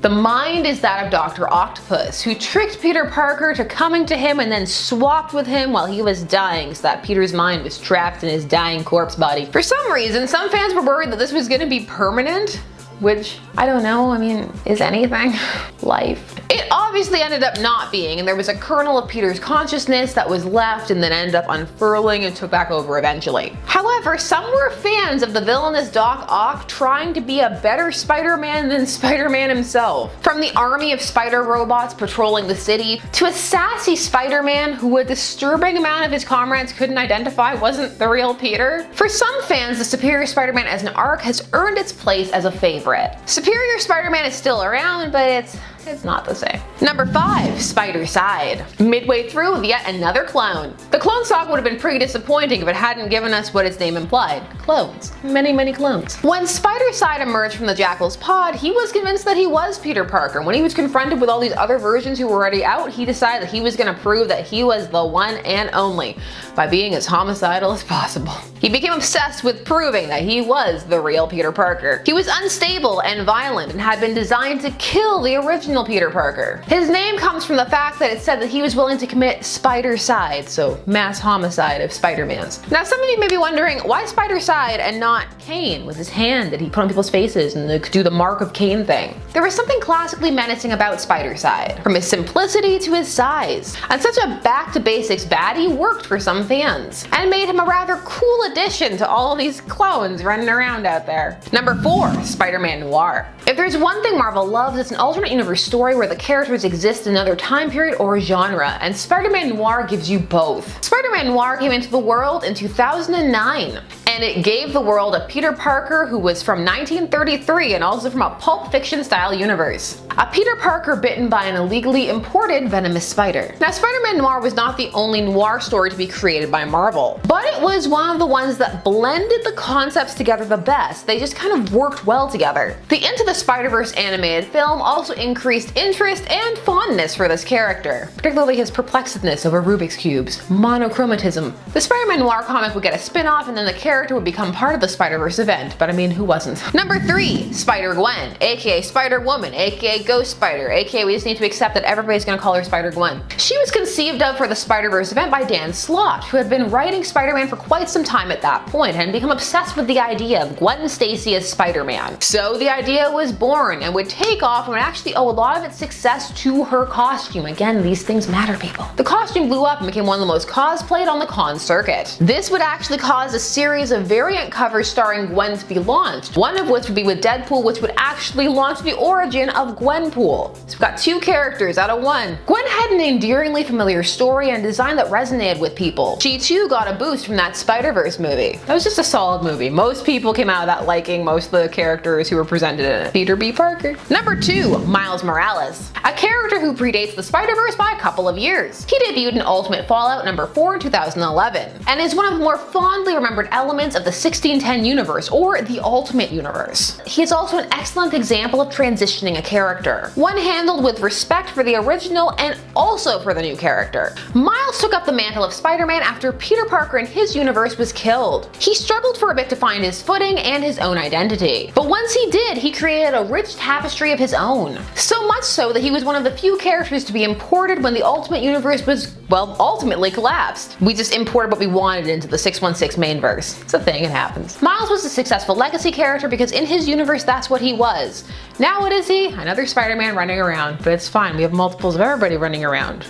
mind is that of Dr. Octopus, who tricked Peter Parker to coming to him and then swapped with him while he was dying so that Peter's mind was trapped in his dying corpse body. For some reason, some fans were worried that this was going to be permanent, which, I don't know, I mean, is anything life? It obviously ended up not being, and there was a kernel of Peter's consciousness that was left and then ended up unfurling and took back over eventually. However, some were fans of the villainous Doc Ock trying to be a better Spider-Man than Spider-Man himself. From the army of spider robots patrolling the city, to a sassy Spider-Man who a disturbing amount of his comrades couldn't identify wasn't the real Peter. For some fans, the Superior Spider-Man as an arc has earned its place as a favorite. Superior Spider-Man is still around, but it's not the same. Number 5, Spider-Side. Midway through, yet another clone. The Clone Saga would have been pretty disappointing if it hadn't given us what its name implied. Clones. Many, many clones. When Spider-Side emerged from the Jackal's pod, he was convinced that he was Peter Parker. When he was confronted with all these other versions who were already out, he decided that he was going to prove that he was the one and only by being as homicidal as possible. He became obsessed with proving that he was the real Peter Parker. He was unstable and violent and had been designed to kill the original Peter Parker. His name comes from the fact that it said that he was willing to commit Spider-Side, so mass homicide of Spider-Mans. Now, some of you may be wondering, why Spider-Side and not Cain with his hand that he put on people's faces and could do the Mark of Cain thing? There was something classically menacing about Spider-Side, from his simplicity to his size. And such a back-to-basics baddie worked for some fans, and made him a rather cool addition to all of these clones running around out there. Number 4, Spider-Man Noir. If there's one thing Marvel loves, it's an alternate universe story where the characters exist in another time period or genre, and Spider-Man Noir gives you both. Spider-Man Noir came into the world in 2009, and it gave the world a Peter Parker who was from 1933 and also from a Pulp Fiction style universe. A Peter Parker bitten by an illegally imported venomous spider. Now, Spider-Man Noir was not the only noir story to be created by Marvel, but it was one of the ones that blended the concepts together the best. They just kind of worked well together. The Into the Spider-Verse animated film also increased interest and fondness for this character, particularly his perplexedness over Rubik's Cubes, monochromatism. The Spider-Man Noir comic would get a spin-off and then the character would become part of the Spider-Verse event, but I mean, who wasn't? Number 3, Spider-Gwen, aka Spider-Woman, aka Ghost Spider, aka we just need to accept that everybody's gonna call her Spider-Gwen. She was conceived of for the Spider-Verse event by Dan Slott, who had been writing Spider-Man for quite some time at that point and become obsessed with the idea of Gwen Stacy as Spider-Man. So the idea was born and would take off and would actually owe a lot of its success to her costume. Again, these things matter, people. The costume blew up and became one of the most cosplayed on the con circuit. This would actually cause a series of variant covers starring Gwen to be launched, one of which would be with Deadpool, which would actually launch the origin of Gwenpool. So we've got 2 characters out of 1. Gwen had an endearingly familiar story and design that resonated with people. She too got a boost from that Spider-Verse movie. That was just a solid movie. Most people came out of that liking most of the characters who were presented in it. Peter B. Parker. Number 2, Miles Morales. A character who predates the Spider-Verse by a couple of years. He debuted in Ultimate Fallout number 4 in 2011, and is one of the more fondly remembered elements of the 1610 universe, or the Ultimate Universe. He is also an excellent example of transitioning a character, one handled with respect for the original and also for the new character. Miles took up the mantle of Spider-Man after Peter Parker in his universe was killed. He struggled for a bit to find his footing and his own identity, but once he did, he created a rich tapestry of his own. So much so that he was one of the few characters to be imported when the Ultimate Universe was, well, ultimately collapsed. We just imported what we wanted into the 616 mainverse. It's a thing, it happens. Miles was a successful legacy character because in his universe that's what he was. Now what is he? Another Spider-Man running around, but it's fine, we have multiples of everybody running around.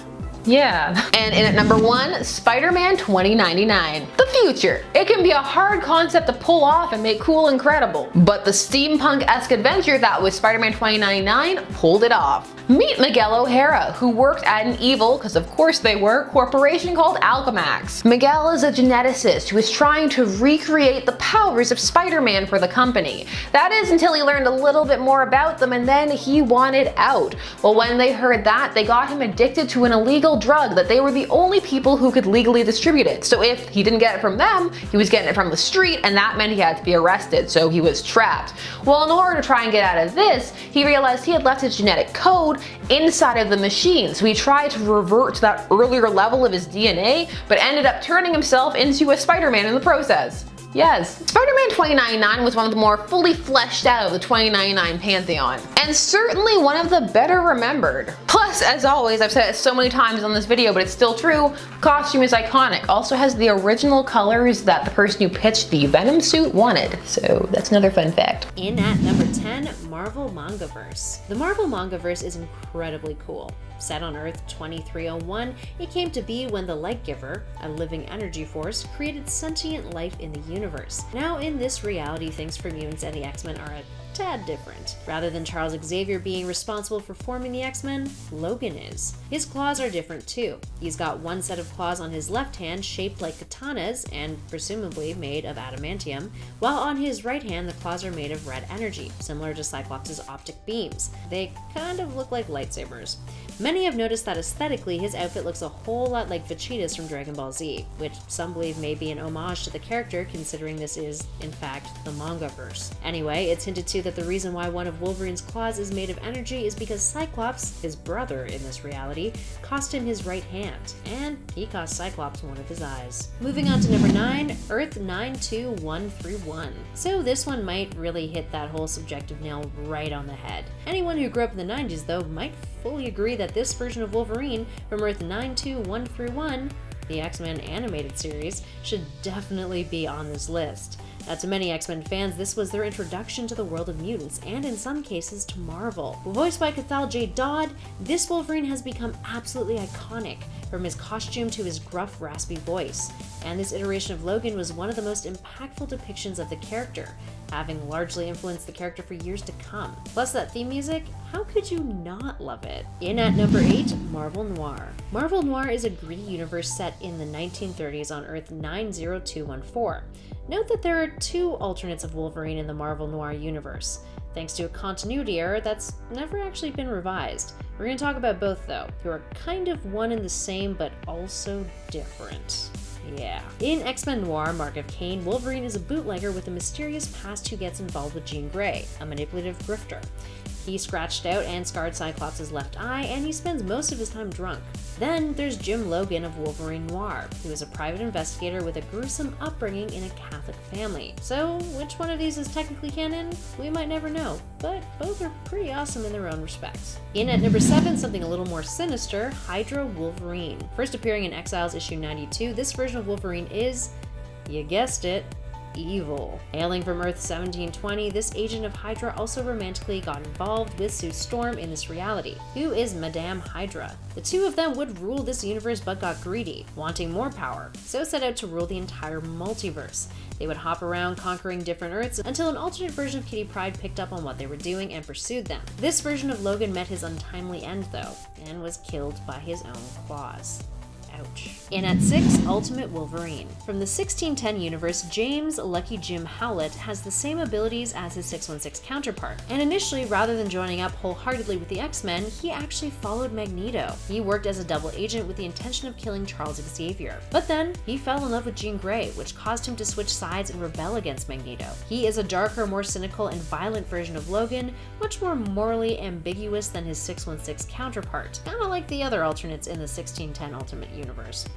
Yeah. And in at number 1, Spider-Man 2099. The future. It can be a hard concept to pull off and make cool and credible, but the steampunk-esque adventure that was Spider-Man 2099 pulled it off. Meet Miguel O'Hara, who worked at an evil, because of course they were, corporation called Alchemax. Miguel is a geneticist who is trying to recreate the powers of Spider-Man for the company. That is until he learned a little bit more about them and then he wanted out. Well, when they heard that, they got him addicted to an illegal drug that they were the only people who could legally distribute it. So if he didn't get it from them, he was getting it from the street, and that meant he had to be arrested, so he was trapped. Well, in order to try and get out of this, he realized he had left his genetic code inside of the machine, so he tried to revert to that earlier level of his DNA, but ended up turning himself into a Spider-Man in the process. Yes. Spider-Man 2099 was one of the more fully fleshed out of the 2099 pantheon, and certainly one of the better remembered. Plus, as always, I've said it so many times on this video, but it's still true, costume is iconic. Also has the original colors that the person who pitched the Venom suit wanted, so that's another fun fact. In at number 10, Marvel Mangaverse. The Marvel Mangaverse is incredibly cool. Set on Earth 2301, it came to be when the Light Giver, a living energy force, created sentient life in the universe. Now in this reality, things for mutants and the X-Men are a tad different. Rather than Charles Xavier being responsible for forming the X-Men, Logan is. His claws are different too. He's got one set of claws on his left hand shaped like katanas and presumably made of adamantium, while on his right hand the claws are made of red energy, similar to Cyclops' optic beams. They kind of look like lightsabers. Many have noticed that aesthetically his outfit looks a whole lot like Vegeta's from Dragon Ball Z, which some believe may be an homage to the character considering this is, in fact, the Mangaverse. Anyway, it's hinted to that the reason why one of Wolverine's claws is made of energy is because Cyclops, his brother in this reality, cost him his right hand, and he cost Cyclops one of his eyes. Moving on to number 9, Earth 92131. So this one might really hit that whole subjective nail right on the head. Anyone who grew up in the 90s though might fully agree that this version of Wolverine from Earth 92131, the X-Men animated series, should definitely be on this list. Now, to many X-Men fans, this was their introduction to the world of mutants, and in some cases to Marvel. Voiced by Jade, this Wolverine has become absolutely iconic, from his costume to his gruff, raspy voice. And this iteration of Logan was one of the most impactful depictions of the character, having largely influenced the character for years to come. Plus that theme music, how could you not love it? In at number 8, Marvel Noir. Marvel Noir is a gritty universe set in the 1930s on Earth 90214. Note that there are 2 alternates of Wolverine in the Marvel Noir universe, thanks to a continuity error that's never actually been revised. We're going to talk about both though, who are kind of one and the same but also different. Yeah. In X-Men Noir, Mark of Cain, Wolverine is a bootlegger with a mysterious past who gets involved with Jean Grey, a manipulative grifter. He scratched out and scarred Cyclops' left eye, and he spends most of his time drunk. Then there's Jim Logan of Wolverine Noir, who is a private investigator with a gruesome upbringing in a Catholic family. So which one of these is technically canon? We might never know, but both are pretty awesome in their own respects. In at number 7, something a little more sinister, Hydra Wolverine. First appearing in Exiles issue 92, this version of Wolverine is, you guessed it, evil. Hailing from Earth 1720, this agent of Hydra also romantically got involved with Sue Storm in this reality, who is Madame Hydra. The two of them would rule this universe but got greedy, wanting more power, so set out to rule the entire multiverse. They would hop around conquering different Earths until an alternate version of Kitty Pryde picked up on what they were doing and pursued them. This version of Logan met his untimely end though, and was killed by his own claws. Ouch. In at 6, Ultimate Wolverine. From the 1610 universe, James Lucky Jim Howlett has the same abilities as his 616 counterpart, and initially, rather than joining up wholeheartedly with the X-Men, he actually followed Magneto. He worked as a double agent with the intention of killing Charles Xavier. But then, he fell in love with Jean Grey, which caused him to switch sides and rebel against Magneto. He is a darker, more cynical, and violent version of Logan, much more morally ambiguous than his 616 counterpart, kinda like the other alternates in the 1610 Ultimate Universe.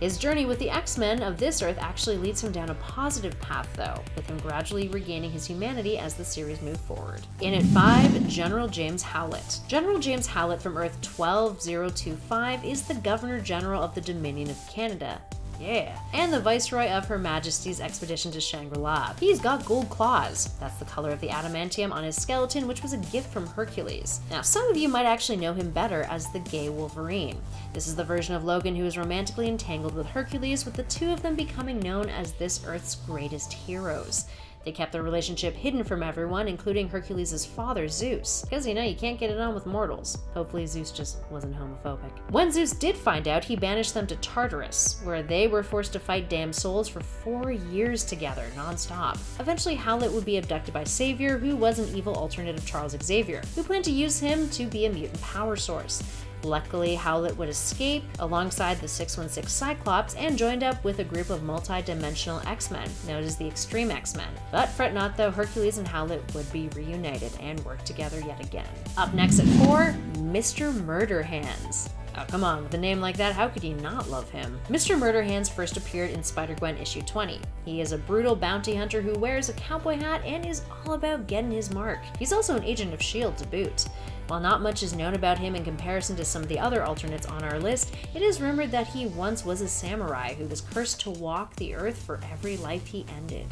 His journey with the X-Men of this Earth actually leads him down a positive path though, with him gradually regaining his humanity as the series moved forward. In at 5, General James Howlett. General James Howlett from Earth 12025 is the Governor General of the Dominion of Canada. Yeah. And the Viceroy of Her Majesty's expedition to Shangri-La. He's got gold claws. That's the color of the adamantium on his skeleton, which was a gift from Hercules. Now, some of you might actually know him better as the gay Wolverine. This is the version of Logan who is romantically entangled with Hercules, with the two of them becoming known as this Earth's greatest heroes. They kept their relationship hidden from everyone, including Hercules' father, Zeus. Because, you can't get it on with mortals. Hopefully Zeus just wasn't homophobic. When Zeus did find out, he banished them to Tartarus, where they were forced to fight damned souls for 4 years together, non-stop. Eventually, Howlett would be abducted by Xavier, who was an evil alternate of Charles Xavier, who planned to use him to be a mutant power source. Luckily, Howlett would escape alongside the 616 Cyclops and joined up with a group of multi-dimensional X-Men, known as the Extreme X-Men. But fret not though, Hercules and Howlett would be reunited and work together yet again. Up next at 4, Mr. Murder Hands. Oh, come on, with a name like that, how could you not love him? Mr. Murder Hands first appeared in Spider-Gwen issue 20. He is a brutal bounty hunter who wears a cowboy hat and is all about getting his mark. He's also an agent of S.H.I.E.L.D. to boot. While not much is known about him in comparison to some of the other alternates on our list, it is rumored that he once was a samurai who was cursed to walk the earth for every life he ended.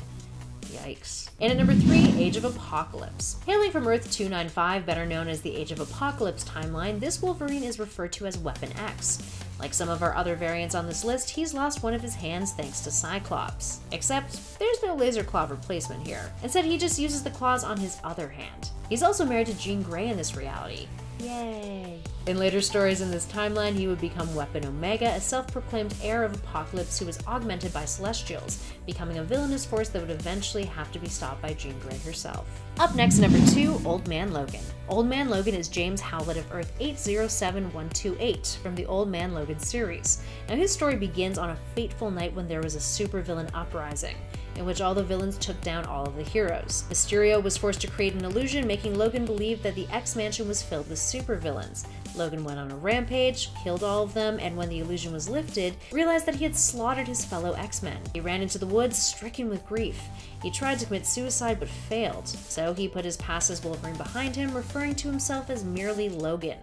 Yikes. And at number 3, Age of Apocalypse. Hailing from Earth 295, better known as the Age of Apocalypse timeline, this Wolverine is referred to as Weapon X. Like some of our other variants on this list, he's lost one of his hands thanks to Cyclops. Except, there's no laser claw replacement here. Instead, he just uses the claws on his other hand. He's also married to Jean Grey in this reality. Yay! In later stories in this timeline, he would become Weapon Omega, a self-proclaimed heir of Apocalypse who was augmented by Celestials, becoming a villainous force that would eventually have to be stopped by Jean Grey herself. Up next, number 2, Old Man Logan. Old Man Logan is James Howlett of Earth 807128 from the Old Man Logan series. Now his story begins on a fateful night when there was a supervillain uprising, in which all the villains took down all of the heroes. Mysterio was forced to create an illusion, making Logan believe that the X-Mansion was filled with supervillains. Logan went on a rampage, killed all of them, and when the illusion was lifted, realized that he had slaughtered his fellow X-Men. He ran into the woods, stricken with grief. He tried to commit suicide but failed, so he put his past as Wolverine behind him, referring to himself as merely Logan,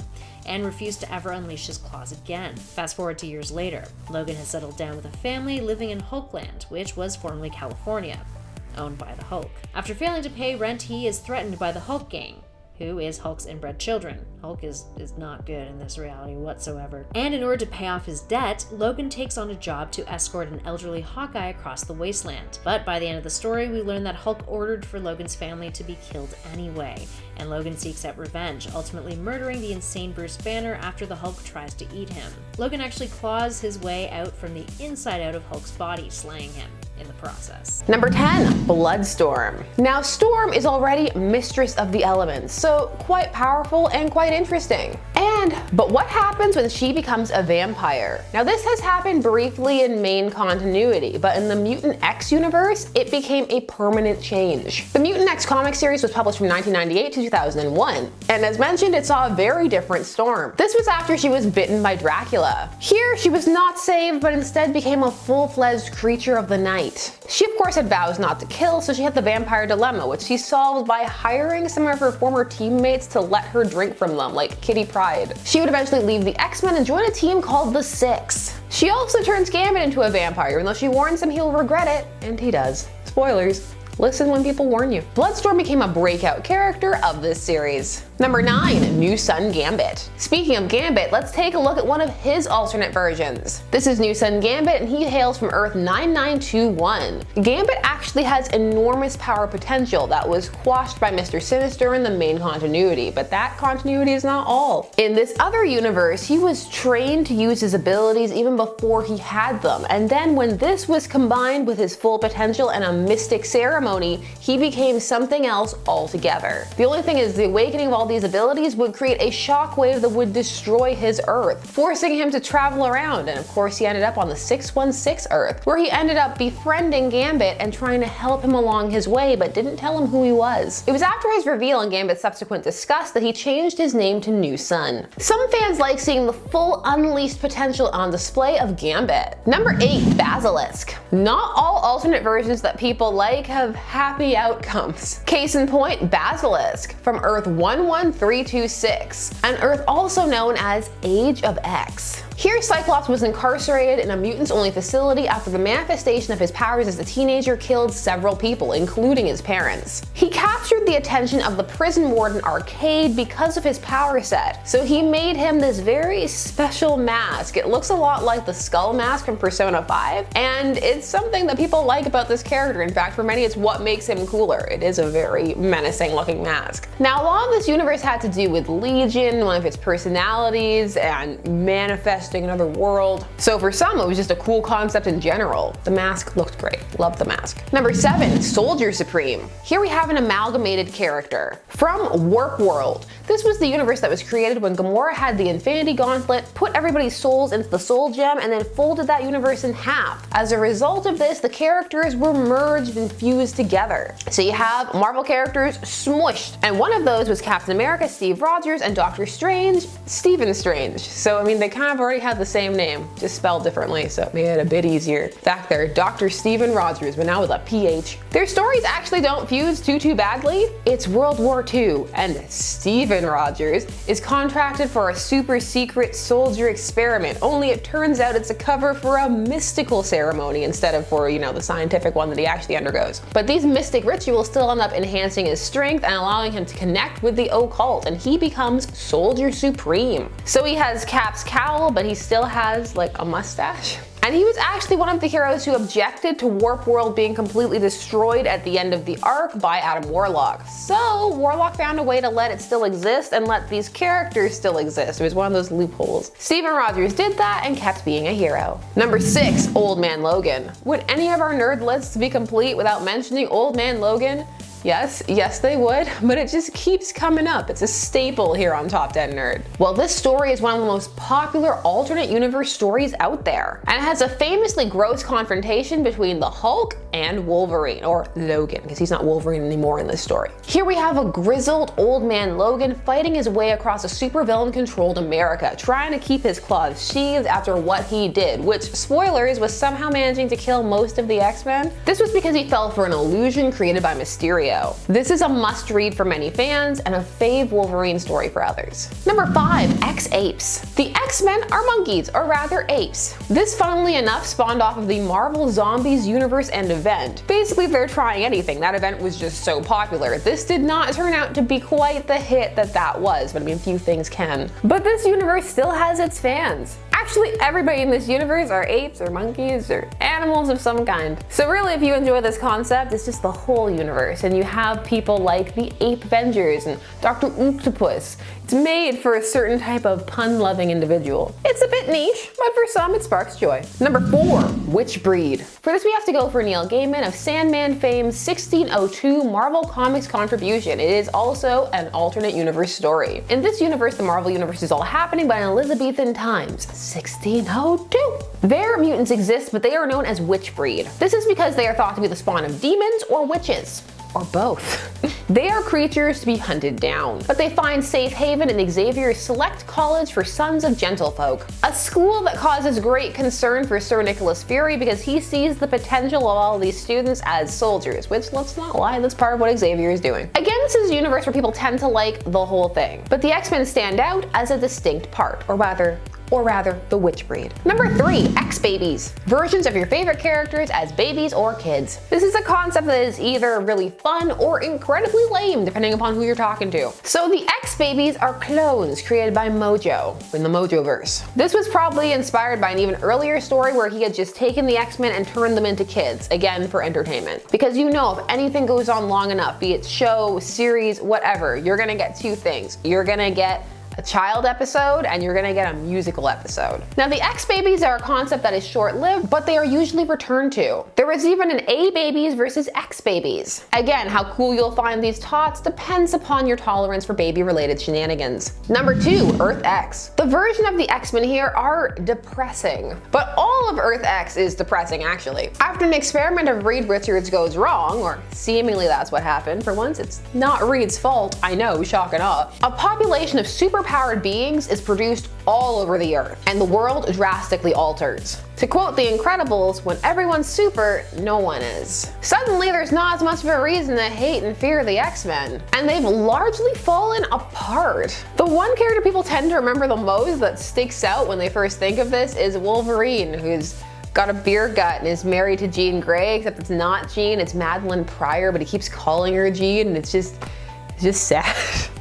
and refused to ever unleash his claws again. Fast forward to years later, Logan has settled down with a family living in Hulkland, which was formerly California, owned by the Hulk. After failing to pay rent, he is threatened by the Hulk gang, who is Hulk's inbred children. Hulk is not good in this reality whatsoever. And in order to pay off his debt, Logan takes on a job to escort an elderly Hawkeye across the wasteland. But by the end of the story, we learn that Hulk ordered for Logan's family to be killed anyway, and Logan seeks out revenge, ultimately murdering the insane Bruce Banner after the Hulk tries to eat him. Logan actually claws his way out from the inside out of Hulk's body, slaying him in the process. Number 10, Bloodstorm. Now, Storm is already mistress of the elements, so quite powerful and quite interesting. But what happens when she becomes a vampire? Now, this has happened briefly in main continuity, but in the Mutant X universe, it became a permanent change. The Mutant X comic series was published from 1998 to 2001, and as mentioned, it saw a very different Storm. This was after she was bitten by Dracula. Here, she was not saved, but instead became a full-fledged creature of the night. She, of course, had vows not to kill, so she had the vampire dilemma, which she solved by hiring some of her former teammates to let her drink from them, like Kitty Pryde. She would eventually leave the X-Men and join a team called the Six. She also turns Gambit into a vampire, even though she warns him he'll regret it, and he does. Spoilers. Listen when people warn you. Bloodstorm became a breakout character of this series. Number 9, new Sun Gambit. Speaking of Gambit, let's take a look at one of his alternate versions. This is new Sun Gambit, and he hails from Earth 9921. Gambit actually has enormous power potential that was quashed by Mr. Sinister in the main continuity, but that continuity is not all. In this other universe, he was trained to use his abilities even before he had them, and then when this was combined with his full potential and a mystic ceremony, he became something else altogether. The only thing is, the awakening of all these abilities would create a shockwave that would destroy his Earth, forcing him to travel around, and of course he ended up on the 616 Earth, where he ended up befriending Gambit and trying to help him along his way, but didn't tell him who he was. It was after his reveal and Gambit's subsequent disgust that he changed his name to New Sun. Some fans like seeing the full unleashed potential on display of Gambit. Number 8, Basilisk. Not all alternate versions that people like have happy outcomes. Case in point, Basilisk from Earth 11326, an Earth also known as Age of X. Here, Cyclops was incarcerated in a mutants-only facility after the manifestation of his powers as a teenager killed several people, including his parents. He captured the attention of the prison warden Arcade because of his power set, so he made him this very special mask. It looks a lot like the Skull mask from Persona 5, and it's something that people like about this character. In fact, for many, it's what makes him cooler. It is a very menacing-looking mask. Now, a lot of this universe had to do with Legion, one of its personalities, and manifesting another world. So for some, it was just a cool concept in general. The mask looked great. Loved the mask. Number 7, Soldier Supreme. Here we have an amalgamated character from Warp World. This was the universe that was created when Gamora had the Infinity Gauntlet, put everybody's souls into the Soul Gem, and then folded that universe in half. As a result of this, the characters were merged and fused together. So you have Marvel characters smushed, and one of those was Captain America, Steve Rogers, and Doctor Strange, Stephen Strange. So I mean, they kind of already had the same name, just spelled differently, so it made it a bit easier. Back there, Dr. Stephen Rogers, but now with a PH. Their stories actually don't fuse too badly. It's World War II, and Stephen Rogers is contracted for a super secret soldier experiment, only it turns out it's a cover for a mystical ceremony instead of for, the scientific one that he actually undergoes. But these mystic rituals still end up enhancing his strength and allowing him to connect with the occult, and he becomes Soldier Supreme. So he has Cap's cowl, but he still has like a mustache. And he was actually one of the heroes who objected to Warp World being completely destroyed at the end of the arc by Adam Warlock. So Warlock found a way to let it still exist and let these characters still exist. It was one of those loopholes. Stephen Rogers did that and kept being a hero. Number 6, Old Man Logan. Would any of our nerd lists be complete without mentioning Old Man Logan? Yes they would, but it just keeps coming up. It's a staple here on Top 10 Nerd. Well, this story is one of the most popular alternate universe stories out there, and it has a famously gross confrontation between the Hulk and Wolverine, or Logan, because he's not Wolverine anymore in this story. Here we have a grizzled old man Logan fighting his way across a supervillain-controlled America, trying to keep his claws sheathed after what he did, which, spoilers, was somehow managing to kill most of the X-Men. This was because he fell for an illusion created by Mysterio. This is a must-read for many fans and a fave Wolverine story for others. Number 5, X-Apes. The X-Men are monkeys, or rather apes. This, funnily enough, spawned off of the Marvel Zombies universe and event. Basically, they're trying anything. That event was just so popular. This did not turn out to be quite the hit that was, but I mean, few things can. But this universe still has its fans. Actually, everybody in this universe are apes or monkeys or animals of some kind. So really, if you enjoy this concept, it's just the whole universe, and you have people like the Ape Avengers and Dr. Octopus. It's made for a certain type of pun-loving individual. It's a bit niche, but for some it sparks joy. Number 4, Which Breed? For this we have to go for Neil Gaiman of Sandman fame's 1602 Marvel Comics contribution. It is also an alternate universe story. In this universe, the Marvel universe is all happening by Elizabethan times, 1602. There, mutants exist, but they are known as Witch Breed. This is because they are thought to be the spawn of demons or witches. Or both. They are creatures to be hunted down, but they find safe haven in Xavier's select college for sons of gentlefolk, a school that causes great concern for Sir Nicholas Fury because he sees the potential of all these students as soldiers, which, let's not lie, that's part of what Xavier is doing. Again, this is a universe where people tend to like the whole thing, but the X-Men stand out as a distinct part, or rather, or rather the witch breed. Number 3, X-Babies. Versions of your favorite characters as babies or kids. This is a concept that is either really fun or incredibly lame depending upon who you're talking to. So the X-Babies are clones created by Mojo in the Mojoverse. This was probably inspired by an even earlier story where he had just taken the X-Men and turned them into kids, again for entertainment. Because you know, if anything goes on long enough, be it show, series, whatever, you're gonna get two things. You're gonna get a child episode and you're gonna get a musical episode. Now the X-Babies are a concept that is short-lived, but they are usually returned to. There is even an A-Babies versus X-Babies. Again, how cool you'll find these tots depends upon your tolerance for baby-related shenanigans. Number 2, Earth X. The version of the X-Men here are depressing, but all of Earth X is depressing actually. After an experiment of Reed Richards goes wrong, or seemingly that's what happened, for once it's not Reed's fault, I know, shock and awe, a population of superpowered beings is produced all over the earth, and the world drastically alters. To quote The Incredibles, when everyone's super, no one is. Suddenly there's not as much of a reason to hate and fear the X-Men, and they've largely fallen apart. The one character people tend to remember the most that sticks out when they first think of this is Wolverine, who's got a beer gut and is married to Jean Grey, except it's not Jean, it's Madeline Pryor, but he keeps calling her Jean, and it's just sad.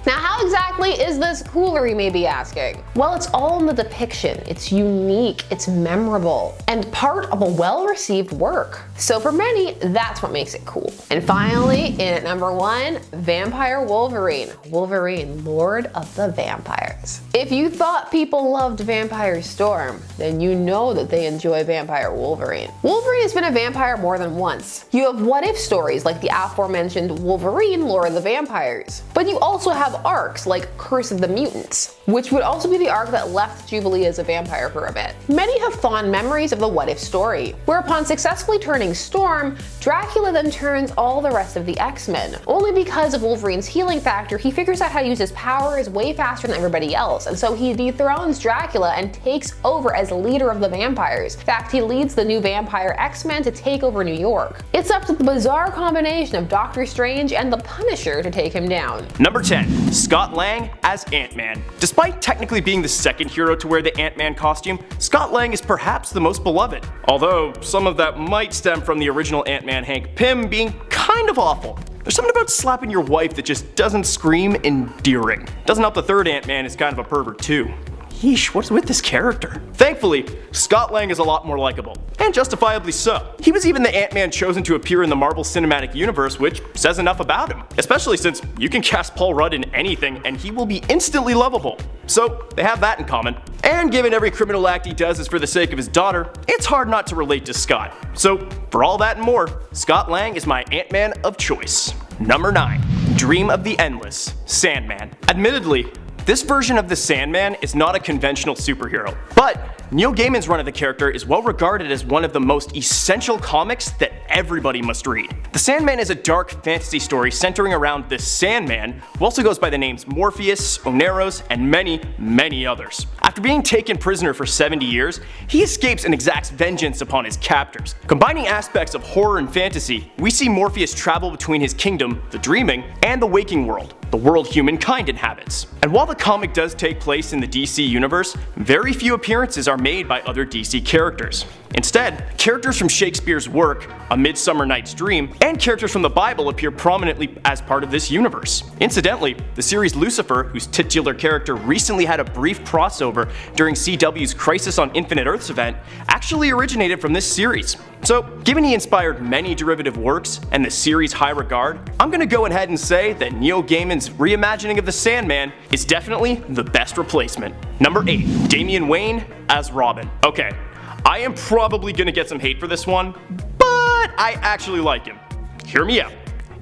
Now how exactly is this cooler, you may be asking? Well, it's all in the depiction. It's unique, it's memorable, and part of a well-received work. So for many, that's what makes it cool. And finally, in at number 1, Vampire Wolverine. Wolverine, Lord of the Vampires. If you thought people loved Vampire Storm, then you know that they enjoy Vampire Wolverine. Wolverine has been a vampire more than once. You have what-if stories like the aforementioned Wolverine, Lord of the Vampires. But you also have arcs like Curse of the Mutants, which would also be the arc that left Jubilee as a vampire for a bit. Many have fond memories of the what-if story, where upon successfully turning Storm, Dracula then turns all the rest of the X-Men. Only because of Wolverine's healing factor, he figures out how to use his powers way faster than everybody else, and so he dethrones Dracula and takes over as leader of the vampires. In fact, he leads the new vampire X-Men to take over New York. It's up to the bizarre combination of Doctor Strange and the Punisher to take him down. Number 10. Scott Lang as Ant-Man. Despite technically being the second hero to wear the Ant-Man costume, Scott Lang is perhaps the most beloved. Although, some of that might stem from the original Ant-Man Hank Pym being kind of awful. There's something about slapping your wife that just doesn't scream endearing. Doesn't help the third Ant-Man is kind of a pervert too. Yeesh, what's with this character? Thankfully, Scott Lang is a lot more likable, and justifiably so. He was even the Ant-Man chosen to appear in the Marvel Cinematic Universe, which says enough about him. Especially since you can cast Paul Rudd in anything and he will be instantly lovable. So, they have that in common. And given every criminal act he does is for the sake of his daughter, it's hard not to relate to Scott. So, for all that and more, Scott Lang is my Ant-Man of choice. Number 9. Dream of the Endless, Sandman. Admittedly, this version of the Sandman is not a conventional superhero, but Neil Gaiman's run of the character is well regarded as one of the most essential comics that everybody must read. The Sandman is a dark fantasy story centering around the Sandman, who also goes by the names Morpheus, Oneros, and many others. After being taken prisoner for 70 years, he escapes and exacts vengeance upon his captors. Combining aspects of horror and fantasy, we see Morpheus travel between his kingdom, the dreaming, and the waking world, the world humankind inhabits. And while the comic does take place in the DC universe, very few appearances are made by other DC characters. Instead, characters from Shakespeare's work, A Midsummer Night's Dream, and characters from the Bible appear prominently as part of this universe. Incidentally, the series Lucifer, whose titular character recently had a brief crossover during CW's Crisis on Infinite Earths event, actually originated from this series. So, given he inspired many derivative works and the series' high regard, I'm gonna go ahead and say that Neil Gaiman's reimagining of the Sandman is definitely the best replacement. Number 8. Damian Wayne as Robin. Okay, I am probably gonna get some hate for this one, but I actually like him. Hear me out.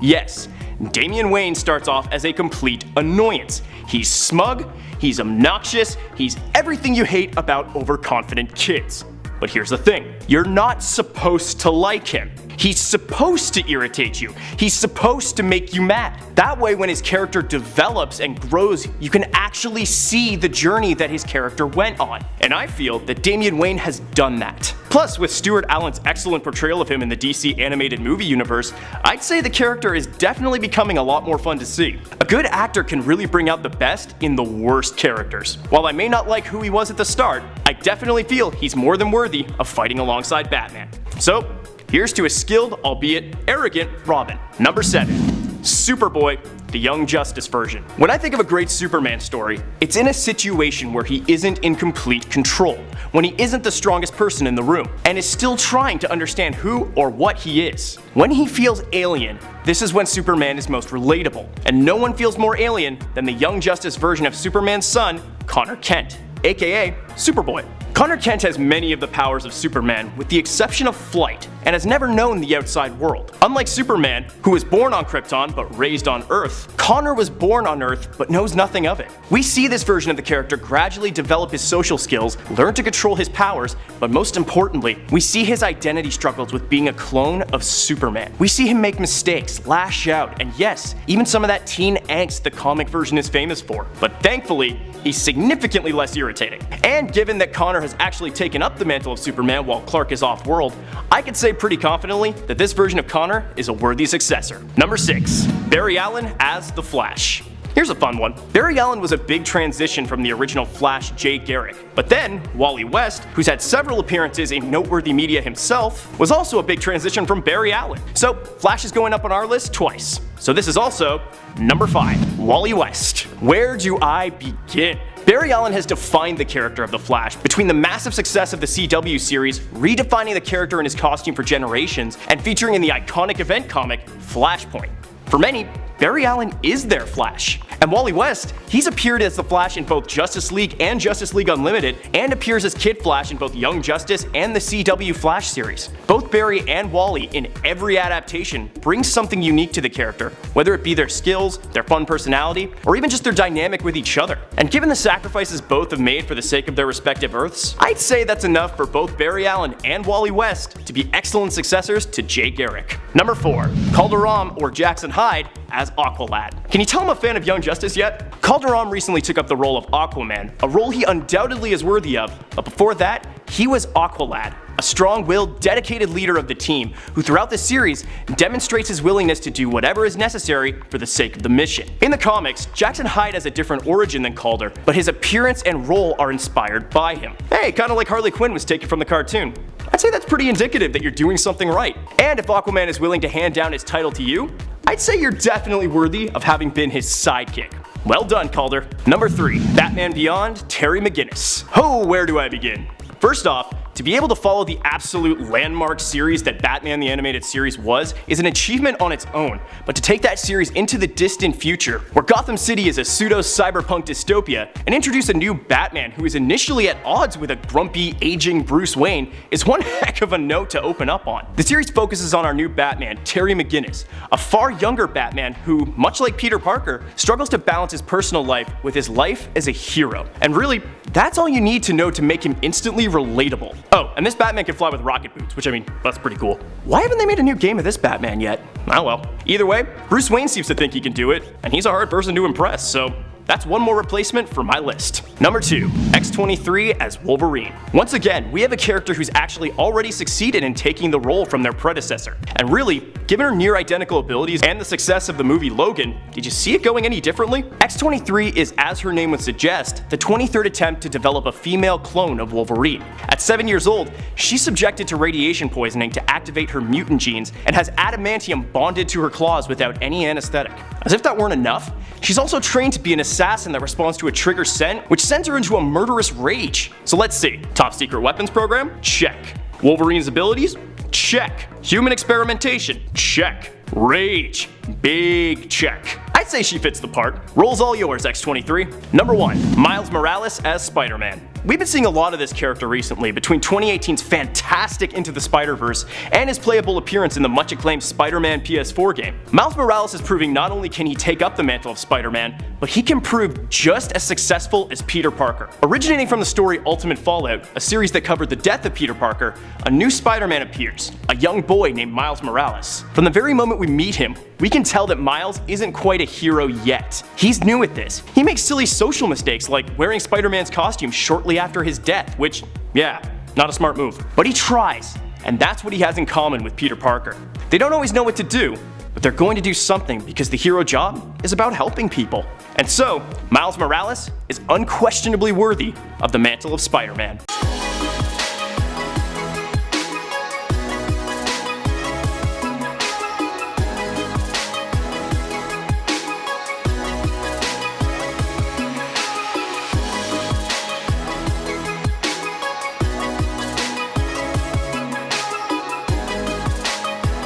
Yes, Damian Wayne starts off as a complete annoyance. He's smug, he's obnoxious, he's everything you hate about overconfident kids. But here's the thing, you're not supposed to like him. He's supposed to irritate you. He's supposed to make you mad. That way, when his character develops and grows, you can actually see the journey that his character went on. And I feel that Damian Wayne has done that. Plus, with Stuart Allen's excellent portrayal of him in the DC animated movie universe, I'd say the character is definitely becoming a lot more fun to see. A good actor can really bring out the best in the worst characters. While I may not like who he was at the start, I definitely feel he's more than worthy of fighting alongside Batman. So, here's to a skilled, albeit arrogant, Robin. Number 7. Superboy, the Young Justice version. When I think of a great Superman story, it's in a situation where he isn't in complete control, when he isn't the strongest person in the room, and is still trying to understand who or what he is. When he feels alien, this is when Superman is most relatable, and no one feels more alien than the Young Justice version of Superman's son, Connor Kent, aka Superboy. Connor Kent has many of the powers of Superman with the exception of flight, and has never known the outside world. Unlike Superman, who was born on Krypton but raised on Earth, Connor was born on Earth but knows nothing of it. We see this version of the character gradually develop his social skills, learn to control his powers, but most importantly, we see his identity struggles with being a clone of Superman. We see him make mistakes, lash out, and yes, even some of that teen angst the comic version is famous for. But thankfully, he's significantly less irritating. And given that Connor has actually taken up the mantle of Superman while Clark is off-world, I can say pretty confidently that this version of Connor is a worthy successor. Number 6. Barry Allen as the Flash. Here's a fun one. Barry Allen was a big transition from the original Flash Jay Garrick, but then Wally West, who's had several appearances in noteworthy media himself, was also a big transition from Barry Allen. So Flash is going up on our list twice. So this is also number 5, Wally West. Where do I begin? Barry Allen has defined the character of the Flash between the massive success of the CW series, redefining the character and his costume for generations, and featuring in the iconic event comic Flashpoint. For many, Barry Allen is their Flash. And Wally West, he's appeared as the Flash in both Justice League and Justice League Unlimited, and appears as Kid Flash in both Young Justice and the CW Flash series. Both Barry and Wally in every adaptation bring something unique to the character, whether it be their skills, their fun personality, or even just their dynamic with each other. And given the sacrifices both have made for the sake of their respective Earths, I'd say that's enough for both Barry Allen and Wally West to be excellent successors to Jay Garrick. Number 4. Calderon or Jackson Hyde as Aqualad. Can you tell I'm a fan of Young Justice yet? Calderon recently took up the role of Aquaman, a role he undoubtedly is worthy of, but before that, he was Aqualad, a strong-willed, dedicated leader of the team who throughout the series demonstrates his willingness to do whatever is necessary for the sake of the mission. In the comics, Jackson Hyde has a different origin than Calder, but his appearance and role are inspired by him. Hey, kinda like Harley Quinn was taken from the cartoon. I'd say that's pretty indicative that you're doing something right. And if Aquaman is willing to hand down his title to you, I'd say you're definitely worthy of having been his sidekick. Well done, Calder. Number 3. Batman Beyond, Terry McGinnis. Oh, where do I begin? First off, to be able to follow the absolute landmark series that Batman the Animated Series was is an achievement on its own, but to take that series into the distant future, where Gotham City is a pseudo-cyberpunk dystopia, and introduce a new Batman who is initially at odds with a grumpy, aging Bruce Wayne is one heck of a note to open up on. The series focuses on our new Batman, Terry McGinnis, a far younger Batman who, much like Peter Parker, struggles to balance his personal life with his life as a hero. And really, that's all you need to know to make him instantly relatable. Oh, and this Batman can fly with rocket boots, which I mean, that's pretty cool. Why haven't they made a new game of this Batman yet? Oh well. Either way, Bruce Wayne seems to think he can do it, and he's a hard person to impress, so that's one more replacement for my list. Number 2. X-23 as Wolverine. Once again, we have a character who's actually already succeeded in taking the role from their predecessor. And really, given her near identical abilities and the success of the movie Logan, did you see it going any differently? X-23 is, as her name would suggest, the 23rd attempt to develop a female clone of Wolverine. At 7 years old, she's subjected to radiation poisoning to activate her mutant genes and has adamantium bonded to her claws without any anesthetic. As if that weren't enough, she's also trained to be an assassin that responds to a trigger scent, which sends her into a murderous rage. So let's see. Top secret weapons program? Check. Wolverine's abilities? Check. Human experimentation? Check. Rage? Big check. I'd say she fits the part. Roll's all yours, X-23. Number 1. Miles Morales as Spider-Man. We've been seeing a lot of this character recently, between 2018's fantastic Into the Spider-Verse and his playable appearance in the much acclaimed Spider-Man PS4 game. Miles Morales is proving not only can he take up the mantle of Spider-Man, but he can prove just as successful as Peter Parker. Originating from the story Ultimate Fallout, a series that covered the death of Peter Parker, a new Spider-Man appears, a young boy named Miles Morales. From the very moment we meet him, we can tell that Miles isn't quite a hero yet. He's new at this. He makes silly social mistakes like wearing Spider-Man's costume shortly after his death, which, yeah, not a smart move. But he tries, and that's what he has in common with Peter Parker. They don't always know what to do, but they're going to do something because the hero job is about helping people. And so, Miles Morales is unquestionably worthy of the mantle of Spider-Man.